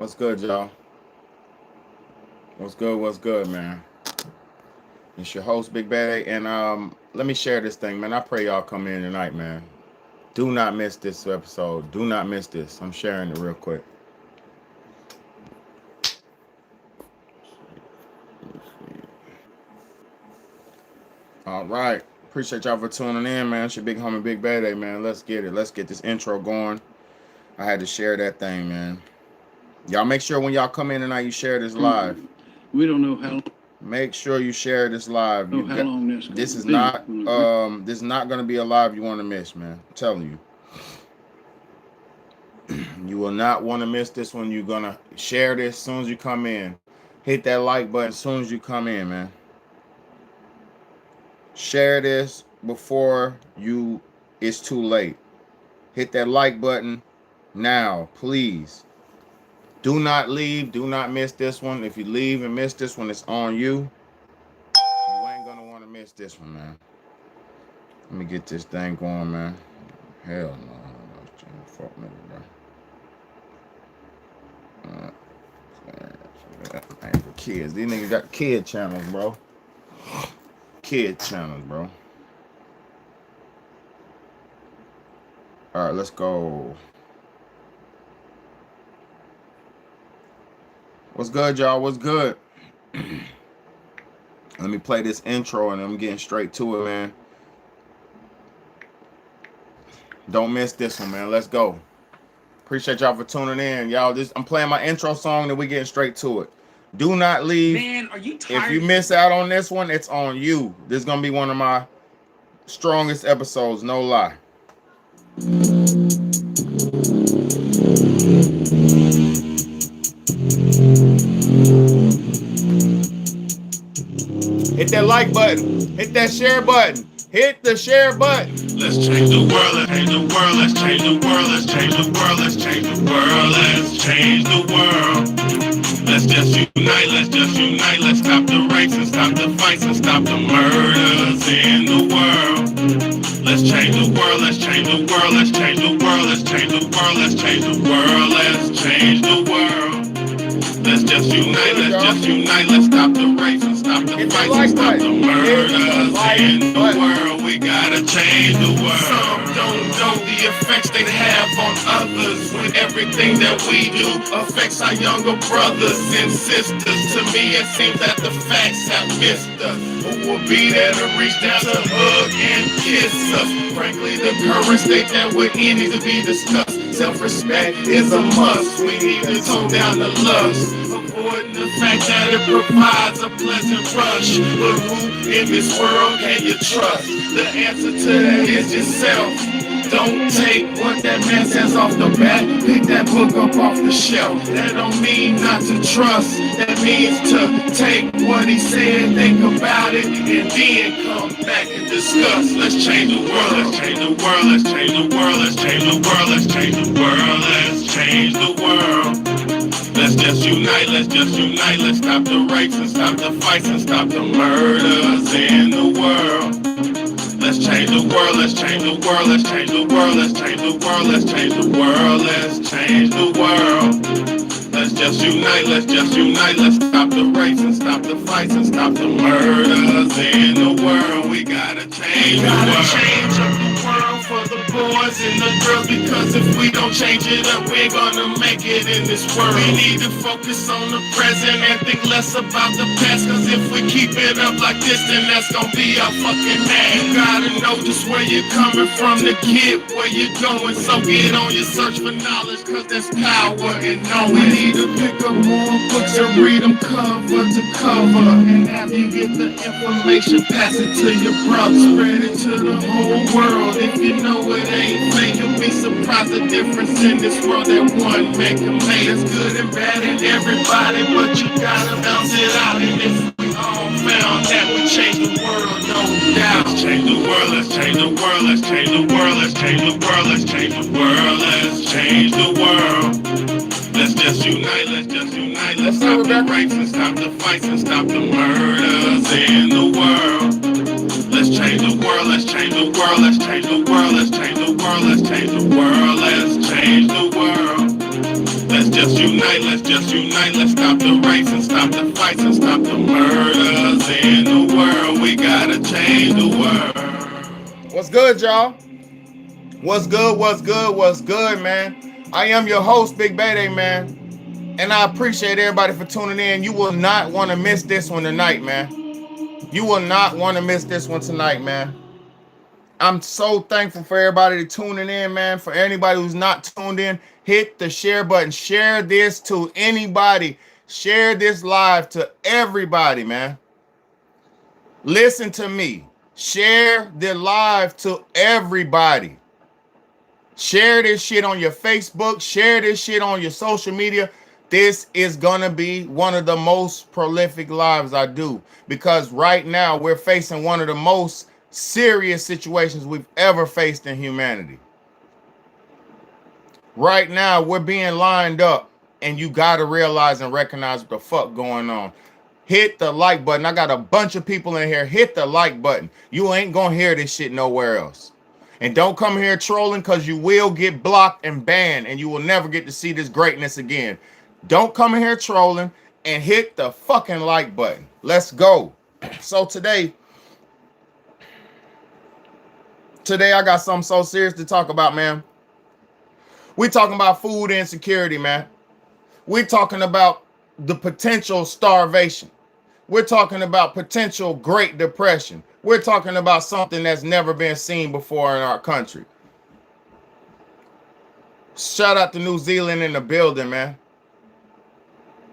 What's good, y'all? What's good? What's good, man? It's your host, Big Bad, and let me share this thing, man. I pray y'all come in tonight, man. Do not miss this episode. Do not miss this. I'm sharing it real quick. All right. Appreciate y'all for tuning in, man. It's your big homie, Big Bad, man. Let's get it. Let's get this intro going. I had to share that thing, man. Y'all make sure when y'all come in tonight, you share this live. We don't know how. Make sure you share this live. How long this is not this is not gonna be a live you want to miss, man. I'm telling you. You will not want to miss this one. You're gonna share this as soon as you come in. Hit that like button as soon as you come in, man. Share this before it's too late. Hit that like button now, please. Do not leave. Do not miss this one. If you leave and miss this one, it's on you. You ain't gonna want to miss this one, man. Let me get this thing going, man. Hell no. Fuck me, bro. Ain't for kids. These niggas got kid channels, bro. Kid channels, bro. All right, let's go. What's good, y'all? What's good? Let me play this intro and I'm getting straight to it, man. Don't miss this one, man. Let's go. Appreciate y'all for tuning in. Y'all, I'm playing my intro song and we're getting straight to it. Do not leave. Man, are you tired? If you miss out on this one, it's on you. This is going to be one of my strongest episodes, no lie. Hit that like button. Hit that share button. Hit the share button. Let's change the world, let's change the world, let's change the world, let's change the world, let's change the world, let's change the world. Let's just unite, let's stop the rapes and stop the fights and stop the murders in the world. Let's change the world, let's change the world, let's change the world, let's change the world, let's change the world, let's change the world. Let's just unite, let's stop the rapes and stop the fights and stop the murders in the world. We gotta change the world. Some don't know the effects they have on others when everything that we do affects our younger brothers and sisters. To me, it seems that the facts have missed us. Who will be there to reach down to hug and kiss us? Frankly, the current state that we're in needs to be discussed. Self-respect is a must. We need to tone down the lust. Avoiding the fact that it provides a pleasant rush. But who in this world can you trust? The answer to that is yourself. Don't take what that man says off the bat. Pick that book up off the shelf. That don't mean not to trust. That means to take what he said, think about it, and then come back and discuss. Let's change the world, let's change the world, let's change the world, let's change the world, let's change the world, let's change the world. Let's just unite, let's stop the rapes and stop the fights and stop the murders in the world. Let's change the world, let's change the world, let's change the world, let's change the world, let's change the world, let's change the world. Let's just unite, let's stop the rapes and stop the fights and stop the murders in the world. We gotta change the world. Change up the world for the boys and the girls, because if we don't change it up, we're gonna make it in this world. We need to focus on the present and think less about the past, cause if we keep it up like this, then that's gonna be our fucking ass. You gotta know just where you're coming from to get where you're going, so get on your search for knowledge, cause there's power in knowing. We need to pick up more books and read them cover to cover, and after you get the information, pass it to your brother, spread it to the whole world. If you know it ain't fake, you'll be surprised the difference in this world that one man can make. It's good and bad in everybody, but you gotta bounce it out. And if we all found that, we change the world, no doubt. Let's change the world, let's change the world, let's change the world, let's change the world, let's change the world, let's change the world. Let's just unite, let's stop the rapes and stop the fights and stop the murders in the world. Let's change the world, let's change the world, let's change the world, let's change the world, let's change the world, let's change the world. Let's just unite, let's just unite. Let's stop the race and stop the fights and stop the murders in the world. We gotta change the world. What's good, y'all? What's good, what's good, what's good, man? I am your host, Big Bayday, man. And I appreciate everybody for tuning in. You will not want to miss this one tonight, man. You will not want to miss this one tonight, man. I'm so thankful for everybody tuning in, man. For anybody who's not tuned in, hit the share button. Share this to anybody. Share this live to everybody, man. Listen to me. Share the live to everybody. Share this shit on your Facebook. Share this shit on your social media. This is going to be one of the most prolific lives I do, because right now we're facing one of the most serious situations we've ever faced in humanity. Right now we're being lined up, and you got to realize and recognize what the fuck going on. Hit the like button. I got a bunch of people in here. Hit the like button. You ain't going to hear this shit nowhere else. And don't come here trolling, because you will get blocked and banned, and you will never get to see this greatness again. Don't come in here trolling, and hit the fucking like button. Let's go. So today I got something so serious to talk about, man. We talking about food insecurity, man. We're talking about the potential starvation. We're talking about potential Great Depression. We're talking about something that's never been seen before in our country. Shout out to New Zealand in the building, man.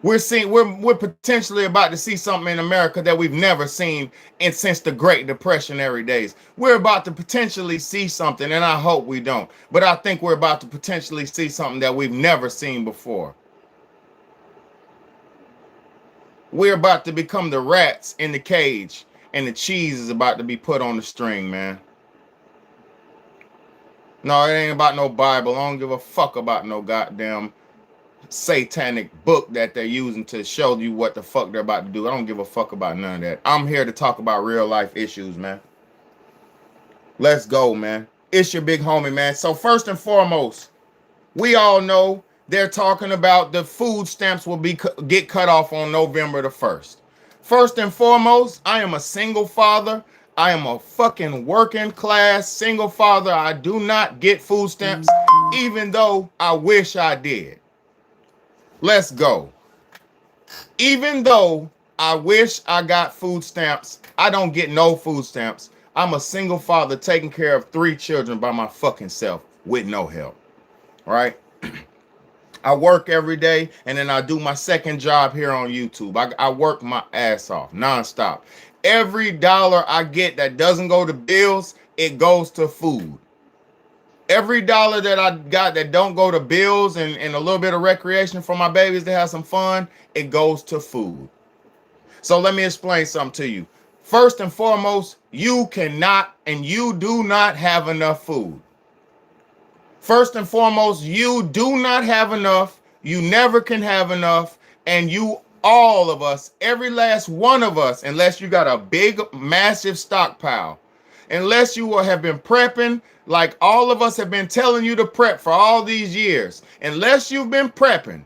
We're potentially about to see something in America that we've never seen since the Great Depressionary days. We're about to potentially see something, and I hope we don't, but I think we're about to potentially see something that we've never seen before. We're about to become the rats in the cage, and the cheese is about to be put on the string, man. No, it ain't about no Bible. I don't give a fuck about no goddamn satanic book that they're using to show you what the fuck they're about to do. I don't give a fuck about none of that. I'm here to talk about real life issues, man. Let's go, man. It's your big homie, man. So first and foremost, we all know they're talking about the food stamps will get cut off on November the 1st. First and foremost, I am a single father. I am a fucking working class single father. I do not get food stamps, even though I wish I did. Let's go. Even though I wish I got food stamps, I don't get no food stamps. I'm a single father taking care of 3 children by my fucking self with no help. All right? I work every day, and then I do my second job here on YouTube. I work my ass off nonstop. Every dollar I get that doesn't go to bills, it goes to food. Every dollar that I got that don't go to bills and a little bit of recreation for my babies to have some fun, it goes to food. So let me explain something to you. First and foremost, you cannot and you do not have enough food. First and foremost, you do not have enough. You never can have enough. And you, all of us, every last one of us, unless you got a big, massive stockpile, unless you have been prepping like all of us have been telling you to prep for all these years, unless you've been prepping,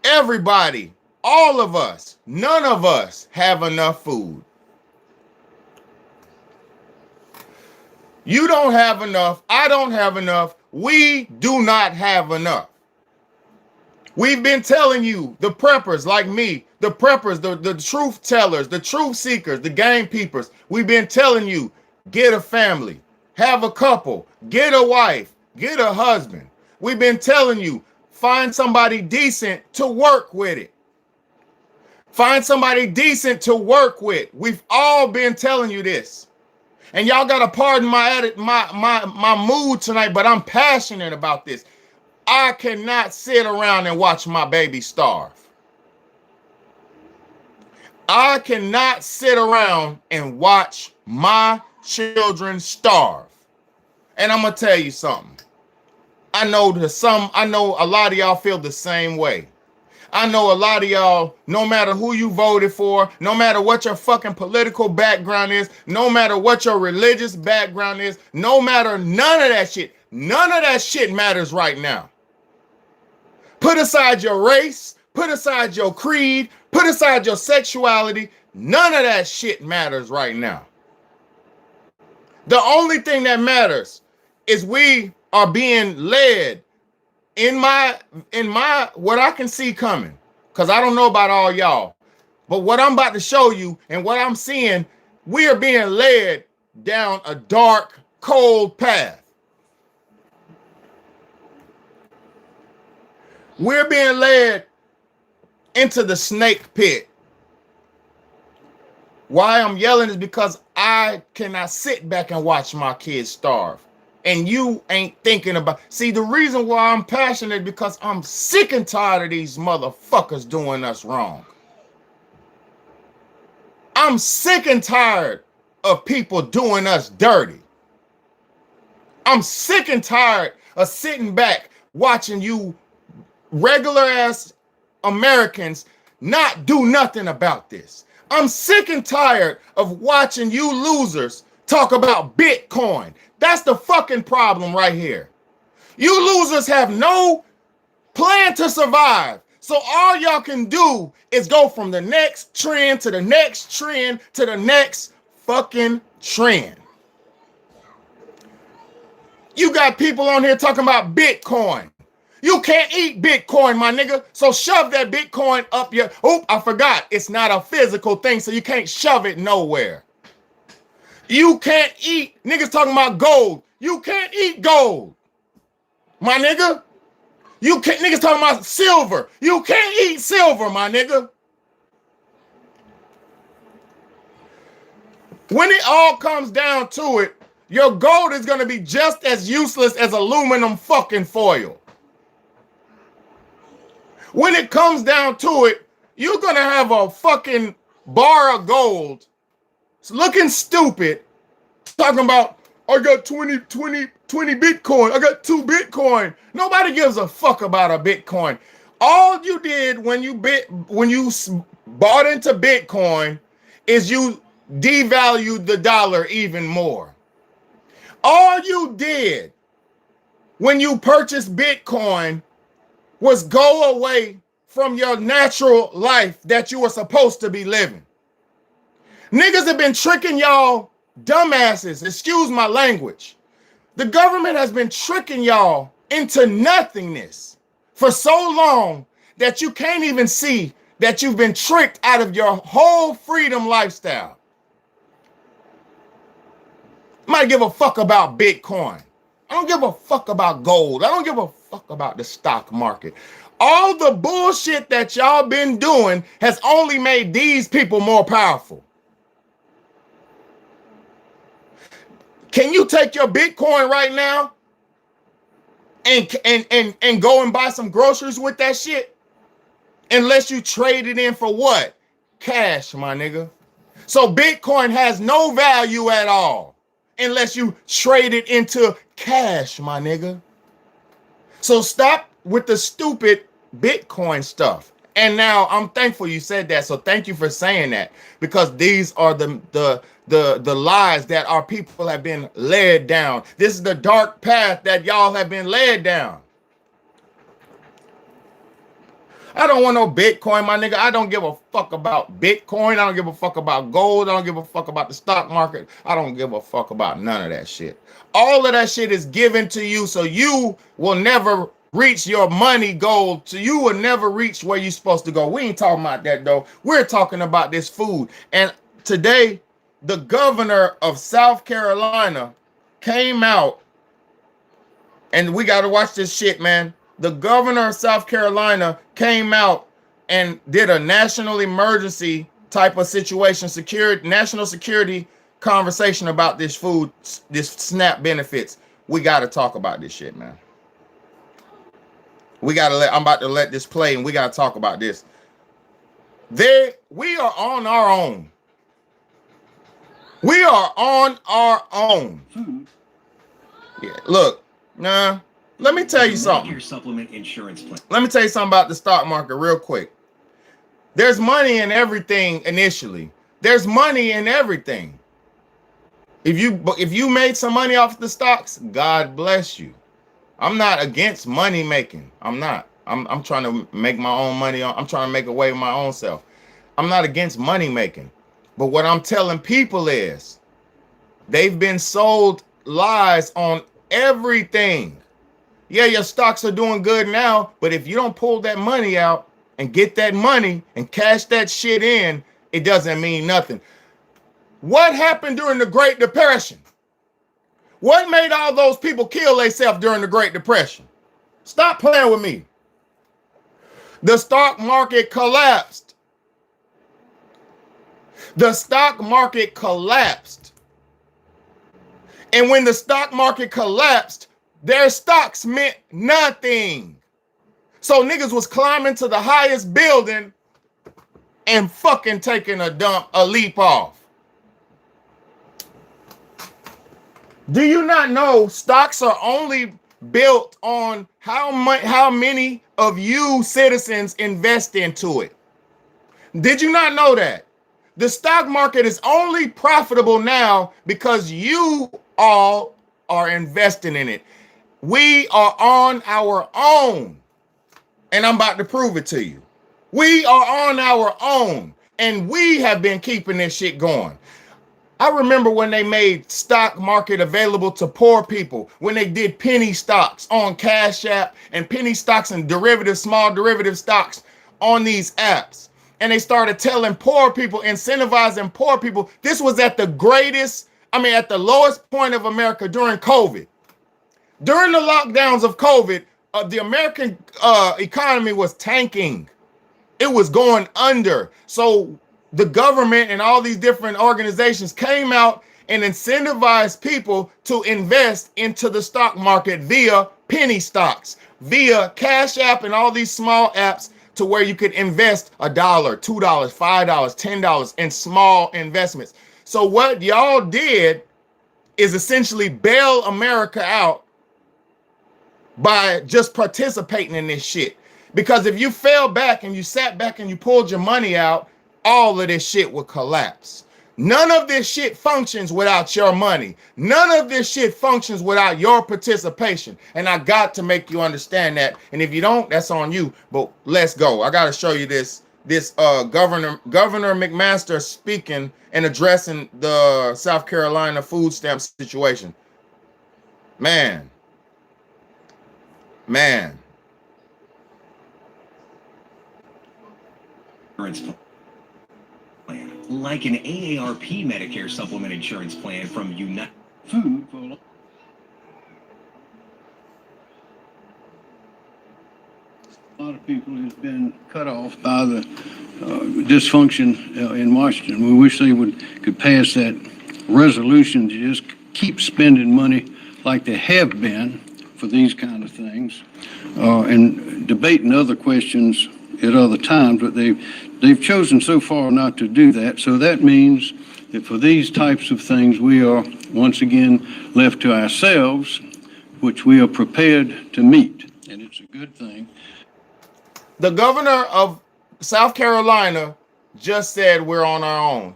everybody, all of us, none of us have enough food. You don't have enough. I don't have enough. We do not have enough. We've been telling you, the preppers like me, the preppers, the truth tellers, the truth seekers, the game peepers, we've been telling you, get a family, have a couple, get a wife, get a husband. We've been telling you, find somebody decent to work with it. Find somebody decent to work with. We've all been telling you this. And y'all got to pardon my mood tonight, but I'm passionate about this. I cannot sit around and watch my baby starve. I cannot sit around and watch my children starve. And I'm going to tell you something. I know a lot of y'all feel the same way. I know a lot of y'all, no matter who you voted for, no matter what your fucking political background is, no matter what your religious background is, no matter none of that shit matters right now. Put aside your race, put aside your creed, put aside your sexuality. None of that shit matters right now. The only thing that matters is we are being led in my what I can see coming. Because I don't know about all y'all. But what I'm about to show you and what I'm seeing, we are being led down a dark, cold path. We're being led into the snake pit. Why I'm yelling is because I cannot sit back and watch my kids starve. And you ain't thinking about... See, the reason why I'm passionate is because I'm sick and tired of these motherfuckers doing us wrong. I'm sick and tired of people doing us dirty. I'm sick and tired of sitting back watching you regular ass Americans not do nothing about this. I'm sick and tired of watching you losers talk about Bitcoin. That's the fucking problem right here. You losers have no plan to survive. So all y'all can do is go from the next trend to the next trend to the next fucking trend. You got people on here talking about Bitcoin. You can't eat Bitcoin, my nigga. So shove that Bitcoin up your... Oh, I forgot. It's not a physical thing, so you can't shove it nowhere. You can't eat... Niggas talking about gold. You can't eat gold, my nigga. You can't... Niggas talking about silver. You can't eat silver, my nigga. When it all comes down to it, your gold is going to be just as useless as aluminum fucking foil. When it comes down to it, you're going to have a fucking bar of gold looking stupid, talking about, I got 20 Bitcoin. I got 2 Bitcoin. Nobody gives a fuck about a Bitcoin. All you did when you bought into Bitcoin is you devalued the dollar even more. All you did when you purchased Bitcoin was go away from your natural life that you were supposed to be living. Niggas have been tricking y'all dumbasses, excuse my language. The government has been tricking y'all into nothingness for so long that you can't even see that you've been tricked out of your whole freedom lifestyle. Might give a fuck about Bitcoin. I don't give a fuck about gold. I don't give a fuck about the stock market. All the bullshit that y'all been doing has only made these people more powerful. Can you take your Bitcoin right now and go and buy some groceries with that shit? Unless you trade it in for what? Cash, my nigga. So Bitcoin has no value at all unless you trade it into cash, my nigga. So stop with the stupid Bitcoin stuff. And now I'm thankful you said that. So thank you for saying that, because these are the lies that our people have been led down. This is the dark path that y'all have been led down. I don't want no Bitcoin, my nigga. I don't give a fuck about Bitcoin. I don't give a fuck about gold. I don't give a fuck about the stock market. I don't give a fuck about none of that shit. All of that shit is given to you so you will never reach your money goal. So you will never reach where you're supposed to go. We ain't talking about that, though. We're talking about this food. And today, the governor of South Carolina came out, and we got to watch this shit, man. The governor of South Carolina came out and did a national emergency type of situation, national security conversation about this food, this SNAP benefits. We got to talk about this shit, man. I'm about to let this play, and we got to talk about this. We are on our own. We are on our own. Yeah, look, nah. Let me tell you something. Your supplement insurance plan. Let me tell you something about the stock market real quick. There's money in everything initially. There's money in everything. If you made some money off the stocks, God bless you. I'm not against money making. I'm not. I'm trying to make my own money. I'm trying to make a way of my own self. I'm not against money making, but what I'm telling people is they've been sold lies on everything. Yeah, your stocks are doing good now, but if you don't pull that money out and get that money and cash that shit in, it doesn't mean nothing. What happened during the Great Depression? What made all those people kill themselves during the Great Depression? Stop playing with me. The stock market collapsed. The stock market collapsed. And when the stock market collapsed, their stocks meant nothing. So niggas was climbing to the highest building and fucking taking a leap off. Do you not know stocks are only built on how many of you citizens invest into it? Did you not know that? The stock market is only profitable now because you all are investing in it. We are on our own, and I'm about to prove it to you. We are on our own, and we have been keeping this shit going. I remember when they made stock market available to poor people, when they did penny stocks on Cash App and penny stocks and small derivative stocks on these apps. And they started telling poor people, incentivizing poor people. This was at the lowest point of America during COVID. During the lockdowns of COVID, the American economy was tanking. It was going under. So the government and all these different organizations came out and incentivized people to invest into the stock market via penny stocks, via Cash App and all these small apps to where you could invest $1, $2, $5, $10 in small investments. So what y'all did is essentially bail America out by just participating in this shit. Because if you fell back and you sat back and you pulled your money out, all of this shit would collapse. None of this shit functions without your money. None of this shit functions without your participation. And I got to make you understand that. And if you don't, that's on you. But let's go. I got to show you this Governor McMaster speaking and addressing the South Carolina food stamp situation. Man. Like an AARP Medicare supplement insurance plan from United Food for a lot of people has been cut off by the dysfunction in Washington. We wish they could pass that resolution to just keep spending money like they have been for these kind of things, and debating other questions at other times, but they've chosen so far not to do that. So that means that for these types of things, we are once again left to ourselves, which we are prepared to meet, and it's a good thing. The governor of South Carolina just said we're on our own.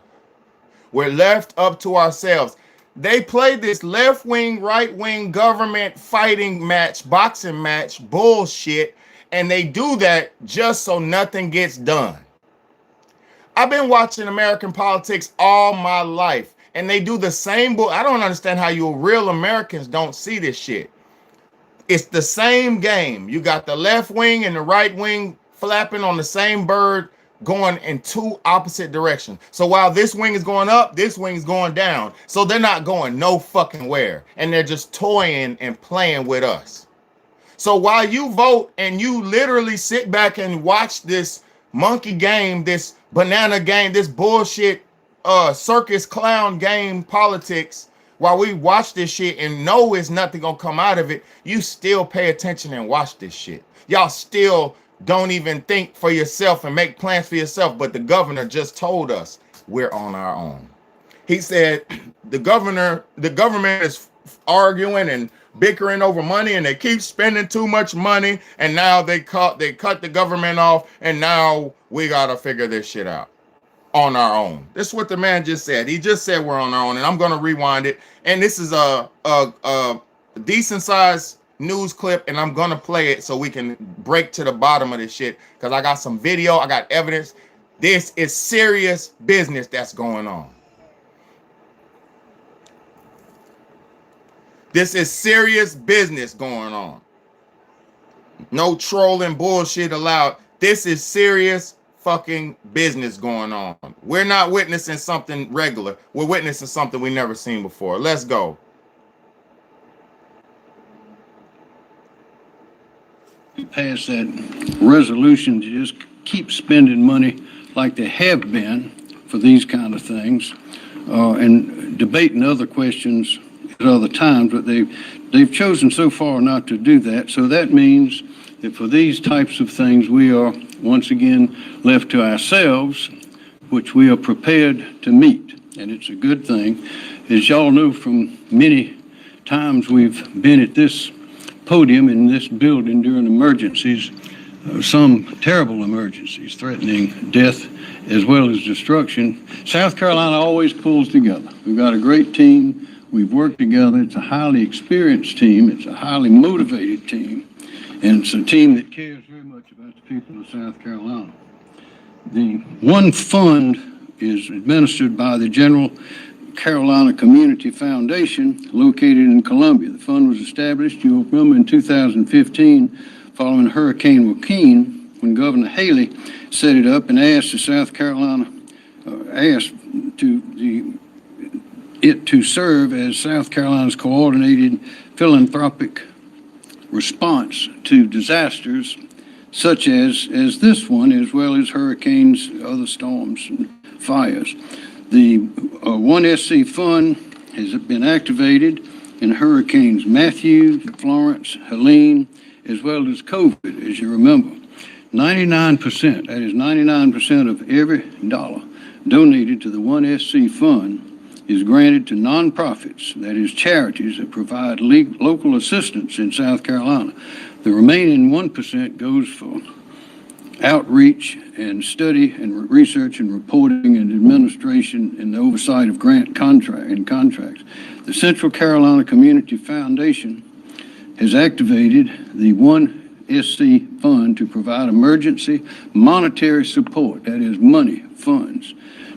We're left up to ourselves. They played this left-wing, right-wing government fighting match, boxing match, bullshit, and they do that just so nothing gets done. I've been watching American politics all my life, and they do the same I don't understand how you real Americans don't see this shit. It's the same game. You got the left wing and the right wing flapping on the same bird, going in two opposite directions. So while this wing is going up, this wing is going down. So they're not going no fucking where. And they're just toying and playing with us. So while you vote and you literally sit back and watch this monkey game, this banana game, this bullshit circus clown game politics, while we watch this shit and know it's nothing gonna come out of it, you still pay attention and watch this shit. Y'all still don't even think for yourself and make plans for yourself. But the governor just told us we're on our own. He said the government is arguing and bickering over money, and they keep spending too much money, and now they cut the government off, and now we gotta figure this shit out on our own. This is what the man just said. He just said we're on our own, and I'm gonna rewind it. And this is a decent size news clip, and I'm gonna play it so we can break to the bottom of this shit, because I got some video, I got evidence. This is serious business that's going on. This is serious business going on. No trolling bullshit allowed. This is serious fucking business going on. We're not witnessing something regular. We're witnessing something we never seen before. Let's go. Pass that resolution to just keep spending money like they have been for these kind of things, and debating other questions at other times, but they've chosen so far not to do that. So that means that for these types of things, we are once again left to ourselves, which we are prepared to meet, and it's a good thing. As y'all know from many times we've been at this podium in this building during emergencies, some terrible emergencies threatening death as well as destruction. South Carolina always pulls together. We've got a great team. We've worked together. It's a highly experienced team. It's a highly motivated team. And it's a team that cares very much about the people of South Carolina. The one fund is administered by the General Carolina Community Foundation, located in Columbia. The fund was established, you'll remember, in 2015 following Hurricane Joaquin, when Governor Haley set it up and asked the South Carolina, it to serve as South Carolina's coordinated philanthropic response to disasters such as this one, as well as hurricanes, other storms, and fires. The 1SC fund has been activated in hurricanes Matthew, Florence, Helene, as well as COVID, as you remember. 99%, that is 99% of every dollar donated to the 1SC fund is granted to nonprofits, that is charities that provide local assistance in South Carolina. The remaining 1% goes for outreach and study and research and reporting and administration and the oversight of contracts. The Central Carolina Community Foundation has activated the 1SC fund to provide emergency monetary support, that is money, funds,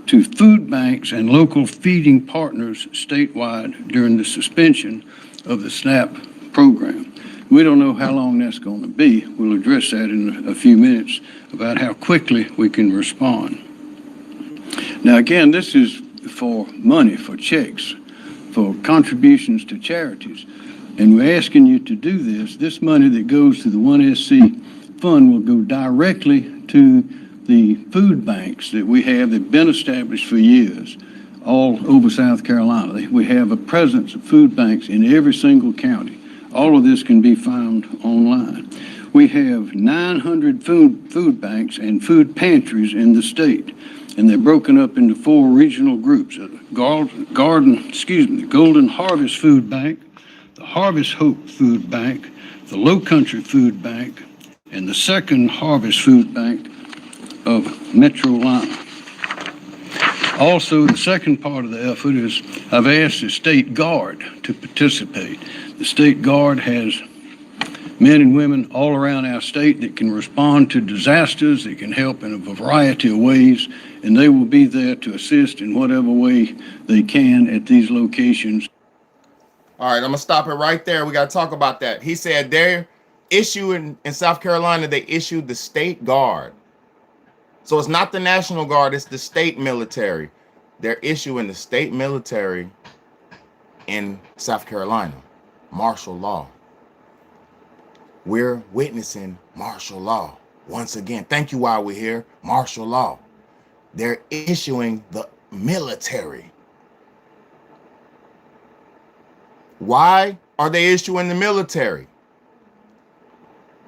to food banks and local feeding partners statewide during the suspension of the SNAP program. We don't know how long that's going to be. We'll address that in a few minutes about how quickly we can respond. Now, again, this is for money, for checks, for contributions to charities. And we're asking you to do this. This money that goes to the 1SC fund will go directly to the food banks that we have that have been established for years all over South Carolina. We have a presence of food banks in every single county. All of this can be found online. We have 900 food banks and food pantries in the state, and they're broken up into 4 regional groups: the Golden Harvest Food Bank, the Harvest Hope Food Bank, the Low Country Food Bank, and the Second Harvest Food Bank of Metro Lima. Also, the second part of the effort is I've asked the State Guard to participate. The State Guard has men and women all around our state that can respond to disasters, that can help in a variety of ways, and they will be there to assist in whatever way they can at these locations. All right, I'm going to stop it right there. We got to talk about that. He said their issue in South Carolina, they issued the State Guard. So it's not the National Guard, it's the state military. They're issuing the state military in South Carolina, martial law. We're witnessing martial law once again. Thank you while we're here, martial law. They're issuing the military. Why are they issuing the military?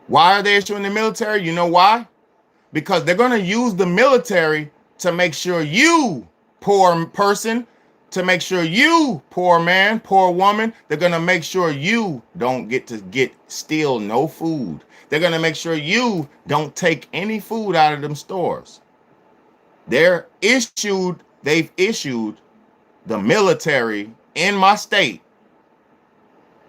Why are they issuing the military? You know why? Because they're going to use the military to make sure you, poor person, to make sure you, poor man, poor woman, they're going to make sure you don't steal no food. They're going to make sure you don't take any food out of them stores. They've issued the military in my state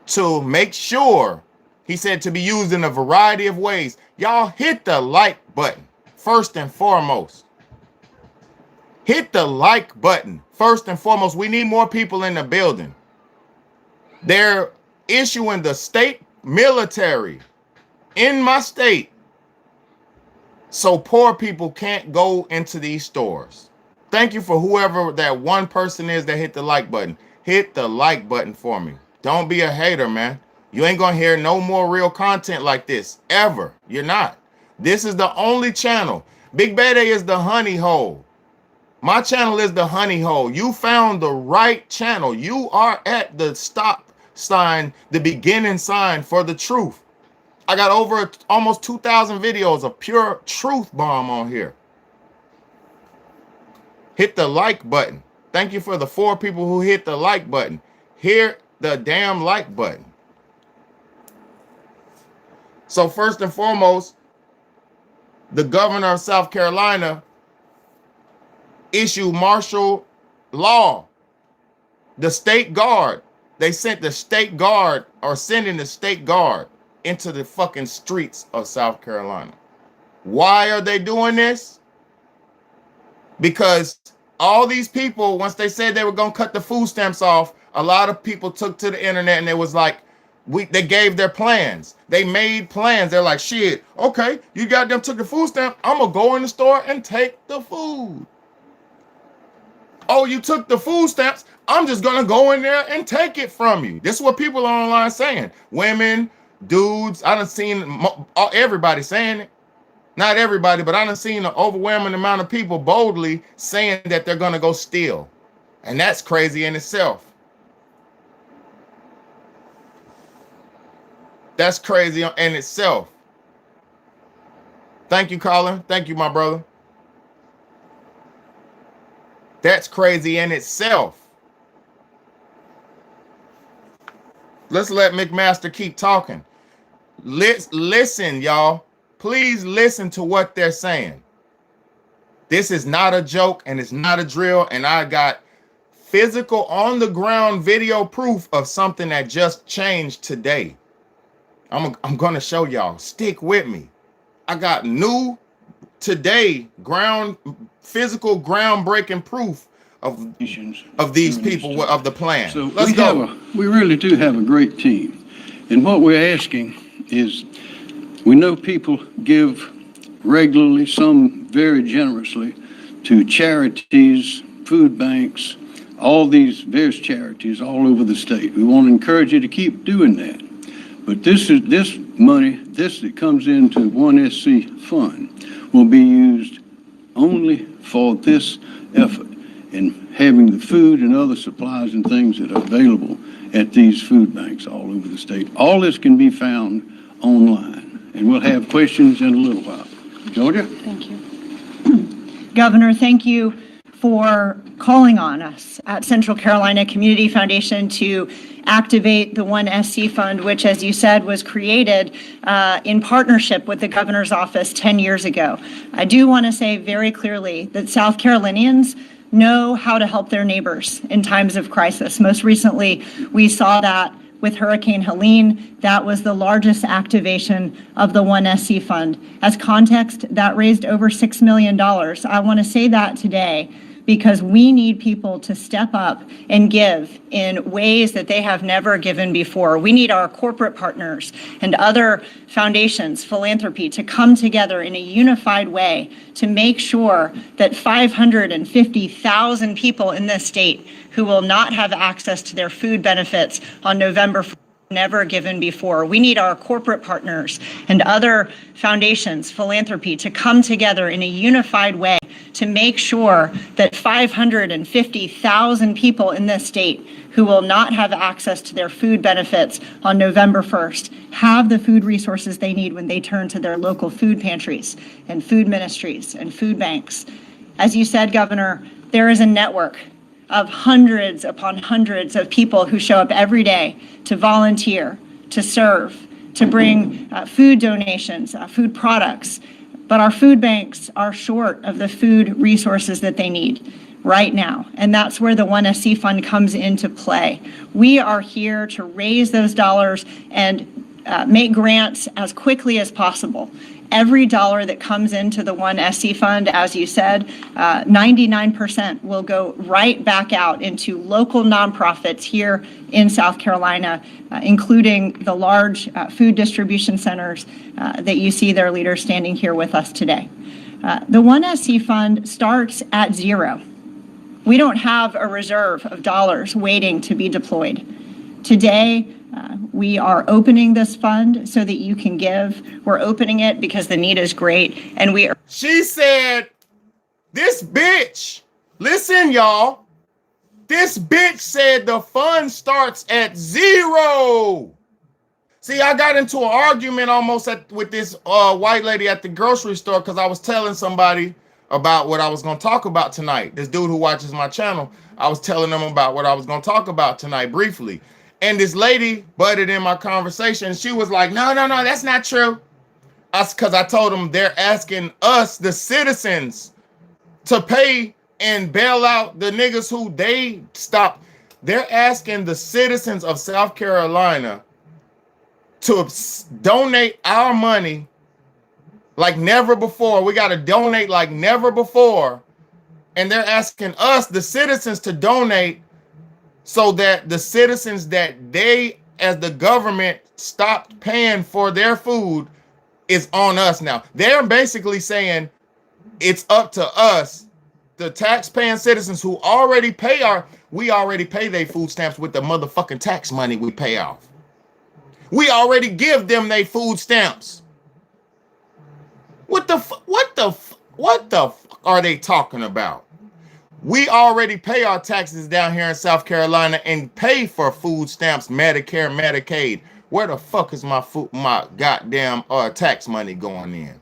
to make sure He said to be used in a variety of ways. Y'all hit the like button first and foremost. Hit the like button first and foremost. We need more people in the building. They're issuing the state military in my state so poor people can't go into these stores. Thank you for whoever that one person is that hit the like button. Hit the like button for me. Don't be a hater, man. You ain't gonna hear no more real content like this ever. You're not. This is the only channel. Big Bad is the honey hole. My channel is the honey hole. You found the right channel. You are at the stop sign, the beginning sign for the truth. I got over almost 2,000 videos of pure truth bomb on here. Hit the like button. Thank you for the 4 people who hit the like button. Hit the damn like button. So first and foremost, the governor of South Carolina issued martial law. The state guard, they sent the state guard or sending the state guard into the fucking streets of South Carolina. Why are they doing this? Because all these people, once they said they were going to cut the food stamps off, a lot of people took to the internet and it was like, they gave their plans. They made plans. They're like, shit, okay, you goddamn took the food stamp. I'm going to go in the store and take the food. Oh, you took the food stamps. I'm just going to go in there and take it from you. This is what people are online saying. Women, dudes, I done seen everybody saying it. Not everybody, but I done seen an overwhelming amount of people boldly saying that they're going to go steal. And that's crazy in itself. That's crazy in itself. Thank you, Colin. Thank you, my brother. That's crazy in itself. Let's let McMaster keep talking. Listen, y'all. Please listen to what they're saying. This is not a joke and it's not a drill. And I got physical on the ground video proof of something that just changed today. I'm going to show y'all. Stick with me. I got new today physical groundbreaking proof of these people, of the plan. So let's go. We really do have a great team. And what we're asking is, we know people give regularly, some very generously, to charities, food banks, all these various charities all over the state. We want to encourage you to keep doing that. But this money that comes into 1SC fund will be used only for this effort in having the food and other supplies and things that are available at these food banks all over the state. All this can be found online, and we'll have questions in a little while. Georgia? Thank you. Governor, thank you for calling on us at Central Carolina Community Foundation to activate the 1SC Fund, which, as you said, was created in partnership with the governor's office 10 years ago. I do want to say very clearly that South Carolinians know how to help their neighbors in times of crisis. Most recently, we saw that with Hurricane Helene. That was the largest activation of the 1SC Fund. As context, that raised over $6 million. I want to say that today because we need people to step up and give in ways that they have never given before. We need our corporate partners and other foundations, philanthropy, to come together in a unified way to make sure that 550,000 people in this state who will not have access to their food benefits on November 4th never given before. We need our corporate partners and other foundations, philanthropy, to come together in a unified way to make sure that 550,000 people in this state who will not have access to their food benefits on November 1st have the food resources they need when they turn to their local food pantries and food ministries and food banks. As you said, Governor, there is a network of hundreds upon hundreds of people who show up every day to volunteer, to serve, to bring food donations, food products. But our food banks are short of the food resources that they need right now. And that's where the 1SC Fund comes into play. We are here to raise those dollars and make grants as quickly as possible. Every dollar that comes into the One SC Fund, as you said, 99% will go right back out into local nonprofits here in South Carolina, including the large food distribution centers that you see their leaders standing here with us today. The One SC Fund starts at zero. We don't have a reserve of dollars waiting to be deployed. Today, we are opening this fund so that you can give. We're opening it because the need is great, and we are. She said, this bitch, listen, y'all. This bitch said the fund starts at zero. See, I got into an argument almost with this white lady at the grocery store because I was telling somebody about what I was going to talk about tonight. This dude who watches my channel, I was telling them about what I was going to talk about tonight briefly. And this lady butted in my conversation. She was like, no, that's not true. Because I told them they're asking us, the citizens, to pay and bail out the niggas who they stopped. They're asking the citizens of South Carolina to donate our money like never before. We got to donate like never before. And they're asking us, the citizens, to donate so that the citizens that they, as the government, stopped paying for their food is on us now. They're basically saying it's up to us, the tax-paying citizens who already pay we already pay their food stamps with the motherfucking tax money we pay off. We already give them their food stamps. What the fuck are they talking about? We already pay our taxes down here in South Carolina and pay for food stamps, Medicare, Medicaid. Where the fuck is my goddamn tax money going in?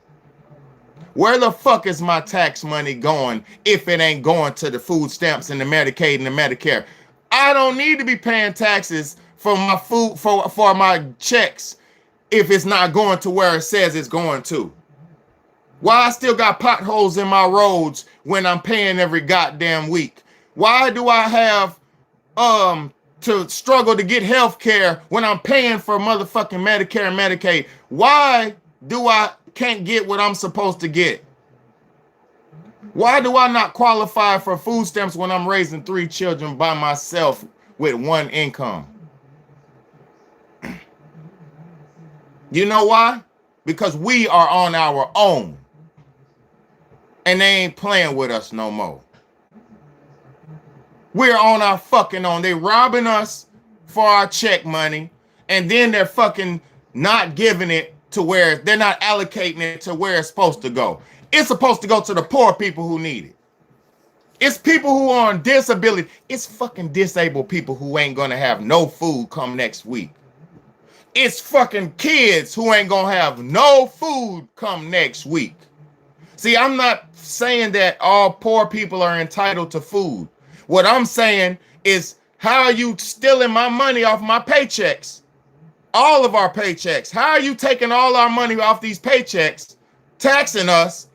Where the fuck is my tax money going if it ain't going to the food stamps and the Medicaid and the Medicare? I don't need to be paying taxes for my food, for my checks if it's not going to where it says it's going to. Why I still got potholes in my roads when I'm paying every goddamn week? Why do I have to struggle to get health care when I'm paying for motherfucking Medicare and Medicaid? Why do I can't get what I'm supposed to get? Why do I not qualify for food stamps when I'm raising 3 children by myself with 1 income? You know why? Because we are on our own. And they ain't playing with us no more. We're on our fucking own. They robbing us for our check money. And then they're fucking not giving it to where, they're not allocating it to where it's supposed to go. It's supposed to go to the poor people who need it. It's people who are on disability. It's fucking disabled people who ain't gonna have no food come next week. It's fucking kids who ain't gonna have no food come next week. See, I'm not saying that all poor people are entitled to food. What I'm saying is, how are you stealing my money off my paychecks? All of our paychecks. How are you taking all our money off these paychecks, taxing us?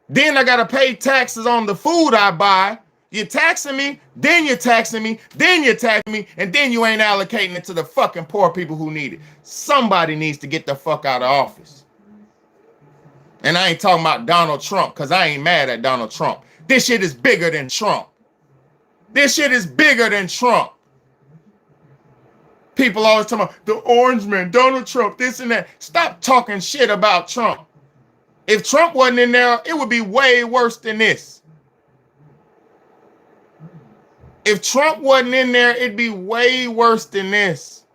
Then I got to pay taxes on the food I buy. You're taxing me, then you're taxing me, then you're taxing me, and then you ain't allocating it to the fucking poor people who need it. Somebody needs to get the fuck out of office. And I ain't talking about Donald Trump, because I ain't mad at Donald Trump. This shit is bigger than Trump. This shit is bigger than Trump. People always talking about the orange man, Donald Trump, this and that. Stop talking shit about Trump. If Trump wasn't in there, it would be way worse than this. If Trump wasn't in there, it'd be way worse than this.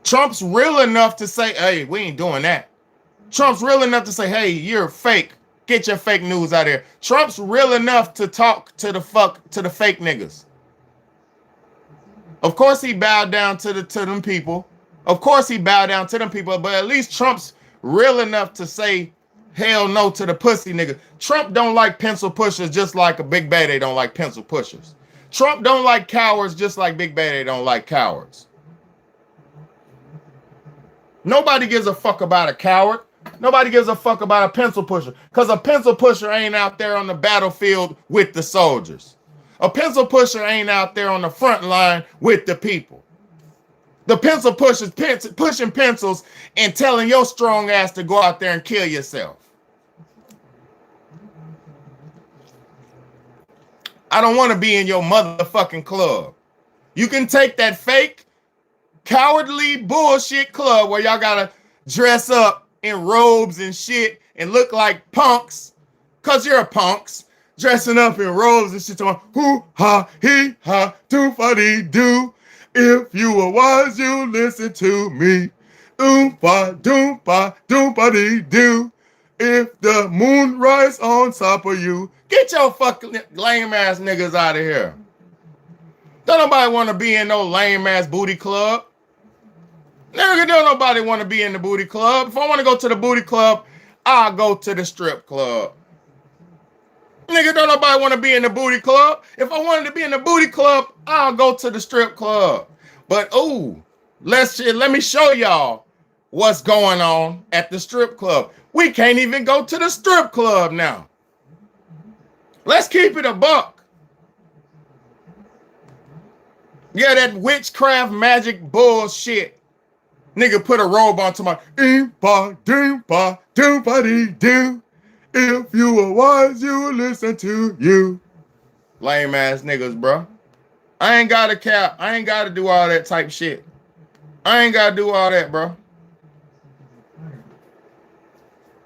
Trump's real enough to say, hey, we ain't doing that. Trump's real enough to say, hey, you're fake. Get your fake news out of here. Trump's real enough to talk to the fake niggas. Of course he bowed down to them people. Of course he bowed down to them people, but at least Trump's real enough to say hell no to the pussy nigga. Trump don't like pencil pushers just like a Big Daddy don't like pencil pushers. Trump don't like cowards just like Big Daddy don't like cowards. Nobody gives a fuck about a coward. Nobody gives a fuck about a pencil pusher, because a pencil pusher ain't out there on the battlefield with the soldiers. A pencil pusher ain't out there on the front line with the people. The pencil pusher's pushing pencils and telling your strong ass to go out there and kill yourself. I don't want to be in your motherfucking club. You can take that fake, cowardly bullshit club where y'all gotta dress up in robes and shit and look like punks, cause you're punks, dressing up in robes and shit, talking hoo ha he ha doo fa dee doo. If you were wise, you listen to me. Oompa doompa doompa dee doo. If the moon rise on top of you, get your fucking lame ass niggas out of here. Don't nobody want to be in no lame ass booty club. Nigga, don't nobody want to be in the booty club. If I want to go to the booty club, I'll go to the strip club. Nigga, don't nobody want to be in the booty club. If I wanted to be in the booty club, I'll go to the strip club. But ooh, let me show y'all what's going on at the strip club. We can't even go to the strip club now. Let's keep it a buck. Yeah, that witchcraft magic bullshit. Nigga put a robe on to my impa doompa doompa dee doo. If you were wise, you would listen to you. Lame ass niggas, bro. I ain't got to cap. I ain't got to do all that type shit. I ain't got to do all that, bro.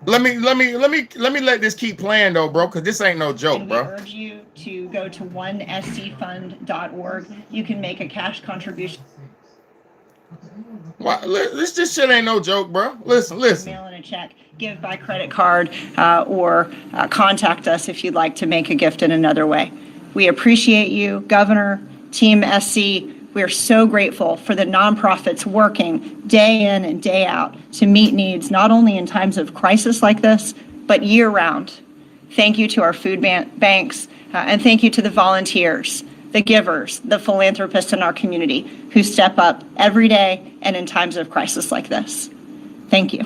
Let me let this keep playing though, bro, because this ain't no joke, and bro. We urge you to go to onescfund.org. You can make a cash contribution. Why, this shit ain't no joke, bro. Listen. Mail in a check, give by credit card, or contact us if you'd like to make a gift in another way. We appreciate you, Governor, Team SC. We are so grateful for the nonprofits working day in and day out to meet needs, not only in times of crisis like this, but year round. Thank you to our food banks, and thank you to the volunteers, the givers, the philanthropists in our community who step up every day and in times of crisis like this. Thank you.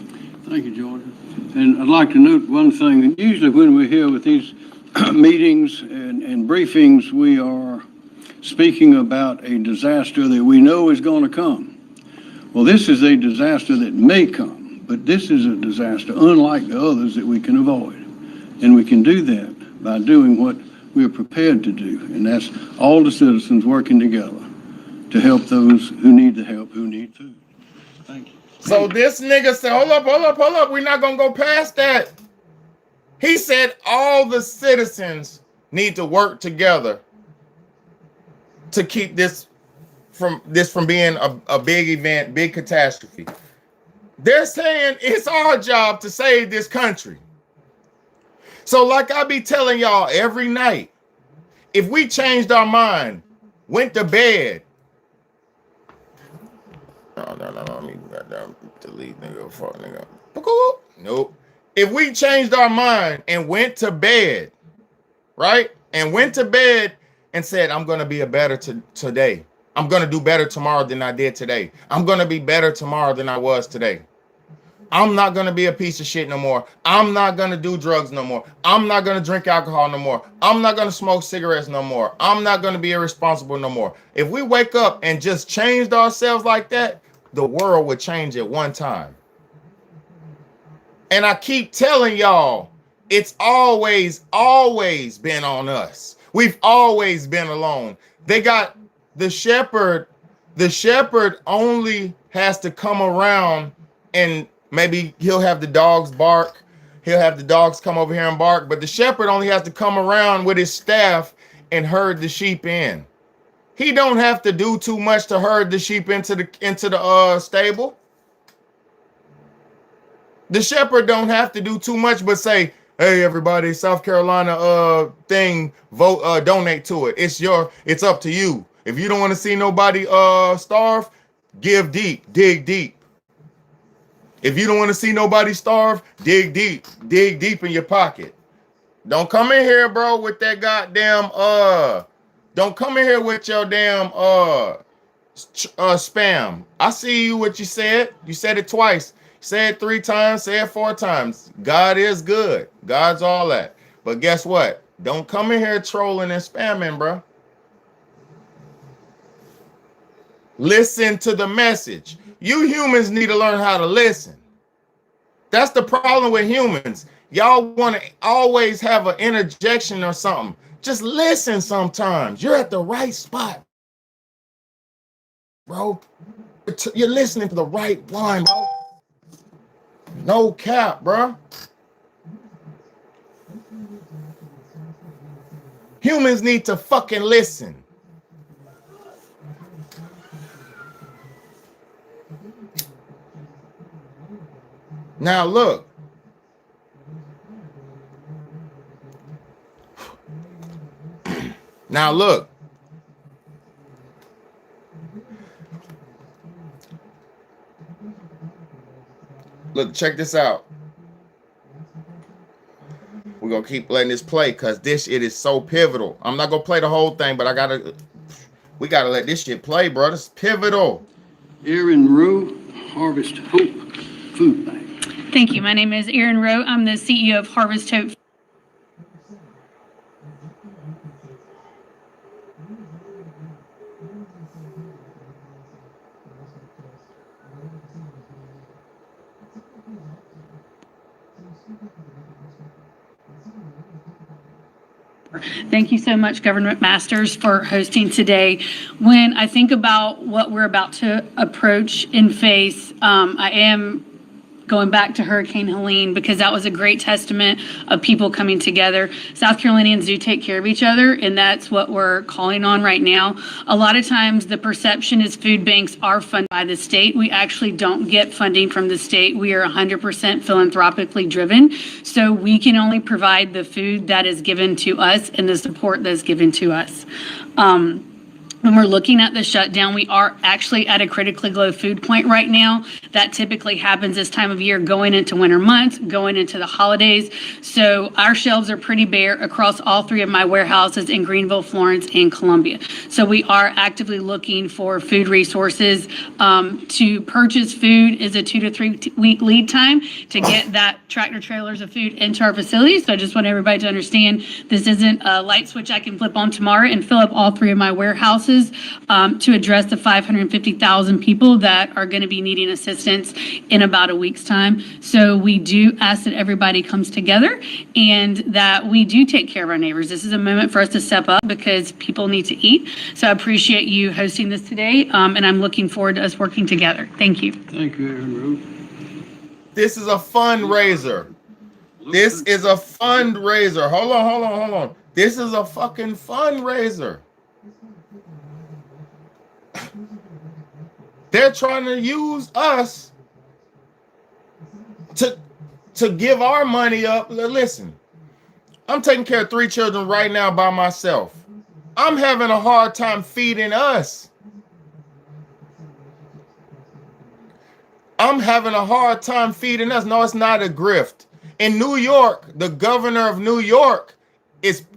Thank you, Jordan. And I'd like to note one thing. Usually when we're here with these meetings and briefings, we are speaking about a disaster that we know is going to come. Well, this is a disaster that may come, but this is a disaster unlike the others that we can avoid. And we can do that by doing what we are prepared to do, and that's all the citizens working together to help those who need the help, who need food. Thank you. So this nigga said, hold up. We're not going to go past that. He said all the citizens need to work together to keep this from being a big event, big catastrophe. They're saying it's our job to save this country. So like I be telling y'all every night, if we changed our mind, went to bed. No, let me goddamn delete nigga, fuck nigga. Nope. If we changed our mind and went to bed, right? And went to bed and said, I'm going to be a better today. I'm going to do better tomorrow than I did today. I'm going to be better tomorrow than I was today. I'm not going to be a piece of shit no more. I'm not going to do drugs no more. I'm not going to drink alcohol no more. I'm not going to smoke cigarettes no more. I'm not going to be irresponsible no more. If we wake up and just changed ourselves like that, the world would change at one time. And I keep telling y'all, it's always been on us. We've always been alone. They got the shepherd only has to come around and maybe he'll have the dogs bark. He'll have the dogs come over here and bark, but the shepherd only has to come around with his staff and herd the sheep in. He don't have to do too much to herd the sheep into the stable. The shepherd don't have to do too much but say, hey everybody, South Carolina thing, vote, donate to it. It's up to you. If you don't want to see nobody starve, give deep, dig deep. If you don't want to see nobody starve, dig deep in your pocket. Don't come in here, bro, with that goddamn don't come in here with your damn spam. I see you what you said. You said it twice. Say it 3 times, say it 4 times. God is good. God's all that. But guess what? Don't come in here trolling and spamming, bro. Listen to the message. You humans need to learn how to listen. That's the problem with humans. Y'all want to always have an interjection or something. Just listen sometimes. You're at the right spot, bro. You're listening to the right one, bro. No cap, bro. Humans need to fucking listen. Now look. Now look. Look, check this out. We're gonna keep letting this play because it is so pivotal. I'm not gonna play the whole thing, but we gotta let this shit play, bro. It's pivotal. Aaron Rowe, Harvest Hope Food Bank. Thank you. My name is Erin Rowe. I'm the CEO of Harvest Hope. Thank you so much, Governor Masters, for hosting today. When I think about what we're about to approach and face, I am going back to Hurricane Helene because that was a great testament of people coming together. South Carolinians do take care of each other, and that's what we're calling on right now. A lot of times the perception is food banks are funded by the state. We actually don't get funding from the state. We are 100% philanthropically driven. So we can only provide the food that is given to us and the support that is given to us. When we're looking at the shutdown, we are actually at a critically low food point right now. That typically happens this time of year, going into winter months, going into the holidays. So our shelves are pretty bare across all three of my warehouses in Greenville, Florence, and Columbia. So we are actively looking for food resources. To purchase food is a 2 to 3 week lead time to get that tractor trailers of food into our facilities. So I just want everybody to understand this isn't a light switch I can flip on tomorrow and fill up all three of my warehouses. To address the 550,000 people that are going to be needing assistance in about a week's time. So we do ask that everybody comes together and that we do take care of our neighbors. This is a moment for us to step up because people need to eat. So I appreciate you hosting this today, and I'm looking forward to us working together. Thank you. Thank you, Aaron Rowe. This is a fundraiser. This is a fundraiser. Hold on. This is a fucking fundraiser. They're trying to use us to give our money up. Listen, I'm taking care of 3 children right now by myself. I'm having a hard time feeding us. I'm having a hard time feeding us. No, it's not a grift. In New York, the governor of New York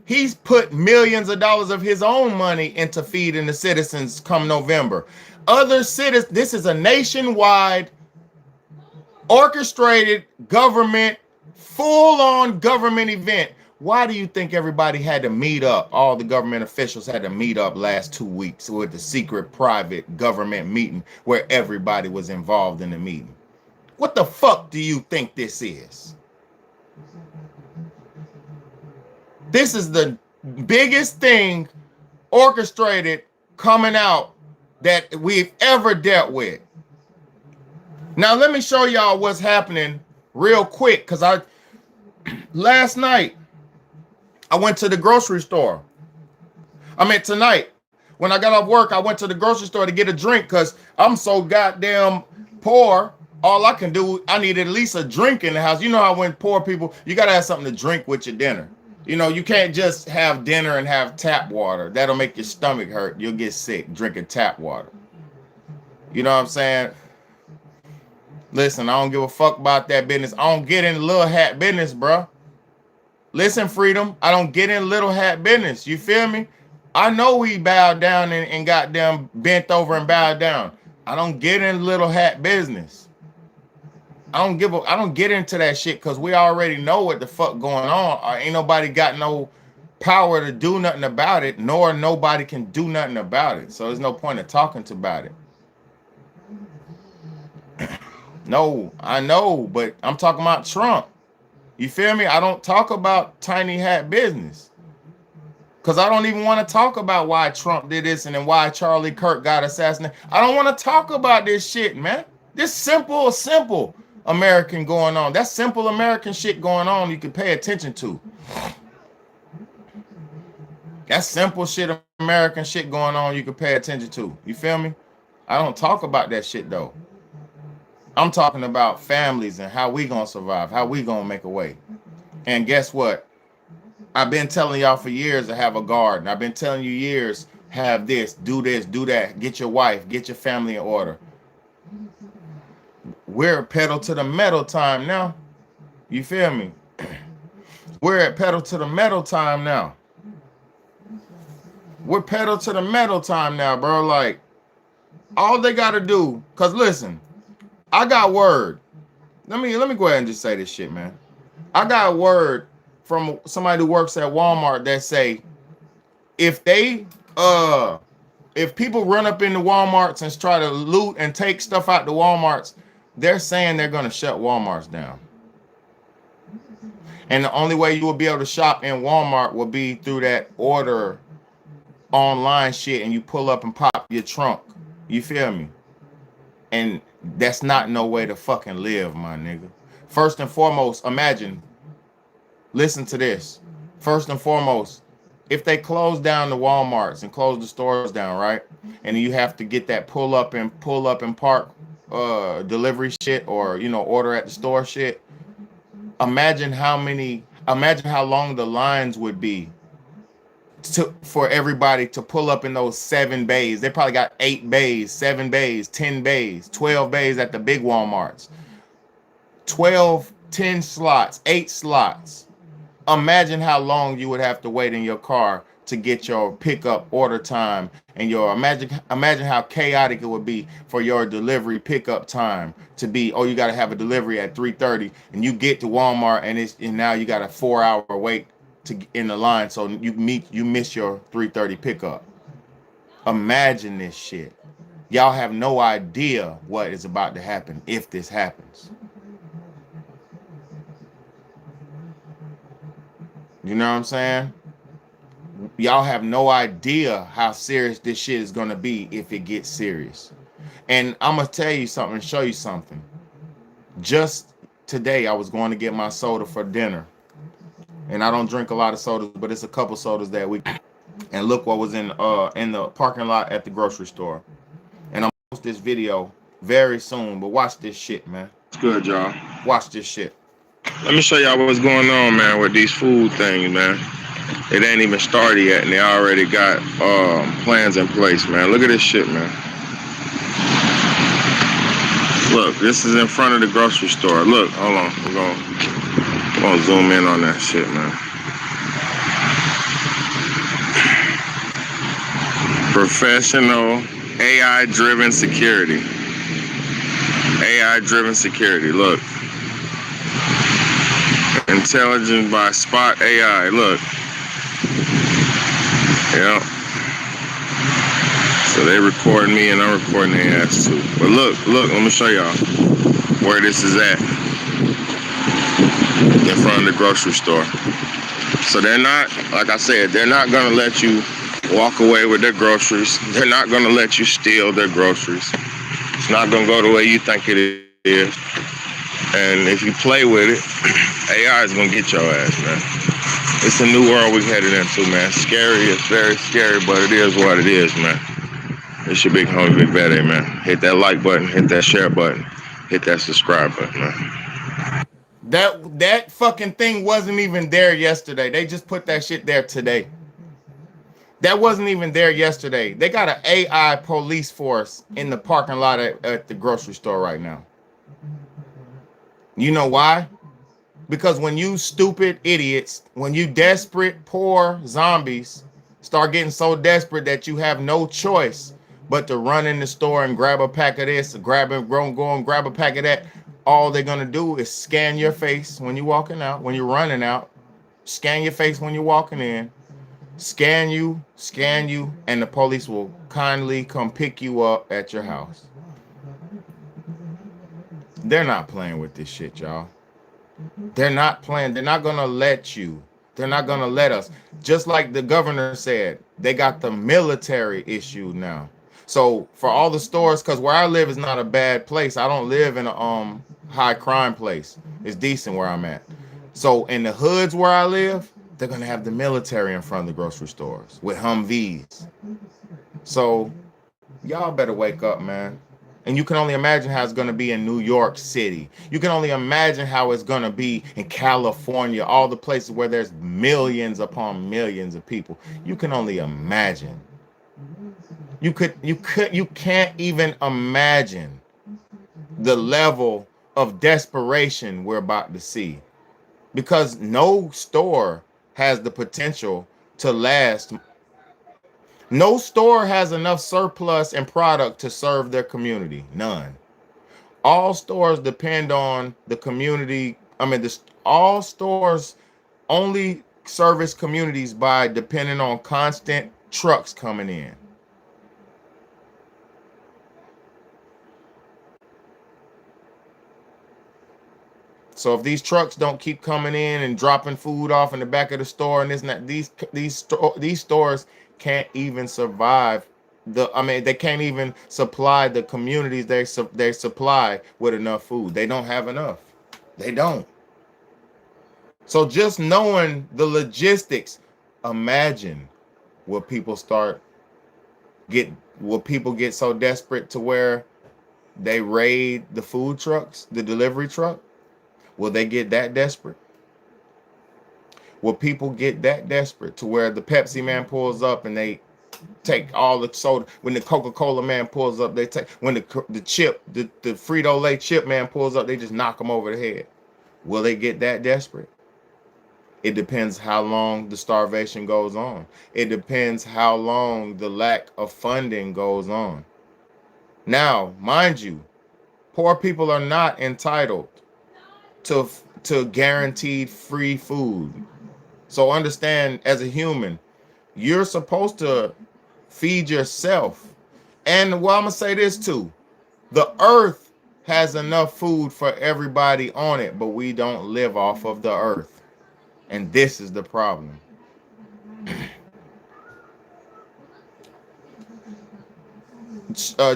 he's put millions of dollars of his own money into feeding the citizens come November. Other cities, this is a nationwide orchestrated government, full-on government event. Why do you think everybody had to meet up? All the government officials had to meet up last 2 weeks with the secret private government meeting where everybody was involved in the meeting. What the fuck do you think this is? This is the biggest thing orchestrated coming out that we've ever dealt with. Now, let me show y'all what's happening real quick, because last night, I went to the grocery store. Tonight, when I got off work, I went to the grocery store to get a drink because I'm so goddamn poor. All I can do, I need at least a drink in the house. You know how when poor people, you got to have something to drink with your dinner. You know, you can't just have dinner and have tap water. That'll make your stomach hurt. You'll get sick drinking tap water. You know what I'm saying? Listen, I don't give a fuck about that business. I don't get in little hat business, bro. Listen, Freedom, I don't get in little hat business. You feel me? I know we bowed down and got them bent over and bowed down. I don't get in little hat business. I don't get into that shit because we already know what the fuck going on. Ain't nobody got no power to do nothing about it, nor nobody can do nothing about it. So there's no point in talking about it. No, I know, but I'm talking about Trump. You feel me? I don't talk about tiny hat business. Because I don't even want to talk about why Trump did this and then why Charlie Kirk got assassinated. I don't want to talk about this shit, man. This simple American going on. That's simple American shit going on you can pay attention to. That's simple shit, American shit going on you can pay attention to. You feel me? I don't talk about that shit, though. I'm talking about families and how we gonna survive, how we gonna make a way. And guess what? I've been telling y'all for years to have a garden. I've been telling you years, have this, do that. Get your wife, get your family in order. We're pedal to the metal time now. You feel me? We're at pedal to the metal time now. We're pedal to the metal time now, bro. Like, all they got to do, because listen, I got word. Let me go ahead and just say this shit, man. I got word from somebody who works at Walmart that say if people run up into Walmarts and try to loot and take stuff out the Walmarts, they're saying they're going to shut Walmarts down. And the only way you will be able to shop in Walmart will be through that order online shit, and you pull up and pop your trunk. You feel me? And that's not no way to fucking live, my nigga. First and foremost, imagine, listen to this. First and foremost, if they close down the Walmarts and close the stores down, right? And you have to get that pull up and park delivery shit, or order at the store shit. Imagine how long the lines would be for everybody to pull up in those 7 bays. They probably got 8 bays, 7 bays, 10 bays, 12 bays at the big Walmarts. 12, 10 slots, 8 slots. Imagine how long you would have to wait in your car to get your pickup order time, and imagine how chaotic it would be for your delivery pickup time to be. Oh, you got to have a delivery at 3:30, and you get to Walmart and now you got a 4-hour wait to in the line, so you miss your 3:30 pickup. Imagine this shit. Y'all have no idea what is about to happen if this happens. You know what I'm saying? Y'all have no idea how serious this shit is gonna be if it gets serious. And I'm gonna tell you something, show you something. Just today, I was going to get my soda for dinner, and I don't drink a lot of sodas, but it's a couple sodas that week. And look what was in the parking lot at the grocery store. And I'm gonna post this video very soon. But watch this shit, man. It's good, y'all. Watch this shit. Let me show y'all what's going on, man, with these food things, man. It ain't even started yet, and they already got plans in place, man. Look at this shit, man. Look, this is in front of the grocery store. Look, hold on. We're gonna zoom in on that shit, man. Professional AI-driven security. AI-driven security, look. Intelligent by Spot AI, look. Yep. So they recording me and I'm recording their ass too. But look, let me show y'all where this is at. In front of the grocery store. So they're not, like I said, they're not gonna let you walk away with their groceries. They're not gonna let you steal their groceries. It's not gonna go the way you think it is. And if you play with it, AI is gonna get your ass, man. It's a new world we're headed into, man. Scary, it's very scary, but it is what it is, man. It's your big homie, Big Bad, man. Hit that like button, hit that share button, hit that subscribe button, man. That fucking thing wasn't even there yesterday. They just put that shit there today. That wasn't even there yesterday. They got an AI police force in the parking lot at the grocery store right now. You know why? Because when you stupid idiots, when you desperate, poor zombies start getting so desperate that you have no choice but to run in the store and grab a pack of this, go and grab a pack of that, all they're going to do is scan your face when you're walking out, when you're running out, scan your face when you're walking in, scan you, and the police will kindly come pick you up at your house. They're not playing with this shit, y'all. They're not playing. They're not gonna let you. They're not gonna let us. Just like the governor said, they got the military issue now. So for all the stores, because where I live is not a bad place. I don't live in a high crime place. It's decent where I'm at. So in the hoods where I live, they're gonna have the military in front of the grocery stores with Humvees. So y'all better wake up, man. And you can only imagine how it's going to be in New York City. You can only imagine how it's going to be in California, all the places where there's millions upon millions of people. You can only imagine. You can't even imagine the level of desperation we're about to see, because no store has the potential to last. No store has enough surplus and product to serve their community. None. All stores depend on the community. All stores only service communities by depending on constant trucks coming in. So if these trucks don't keep coming in and dropping food off in the back of the store and this and that, these stores can't even survive. They can't even supply the communities they supply with enough food. They don't have enough. They don't. So just knowing the logistics, imagine will people get so desperate to where they raid the food trucks, the delivery truck? Will they get that desperate? Will people get that desperate to where the Pepsi man pulls up and they take all the soda? When the Coca-Cola man pulls up, they take, when the Frito-Lay chip man pulls up, they just knock them over the head. Will they get that desperate? It depends how long the starvation goes on. It depends how long the lack of funding goes on. Now, mind you, poor people are not entitled to guaranteed free food. So understand, as a human, you're supposed to feed yourself. And well, I'm gonna say this too: the earth has enough food for everybody on it, but we don't live off of the earth, and this is the problem.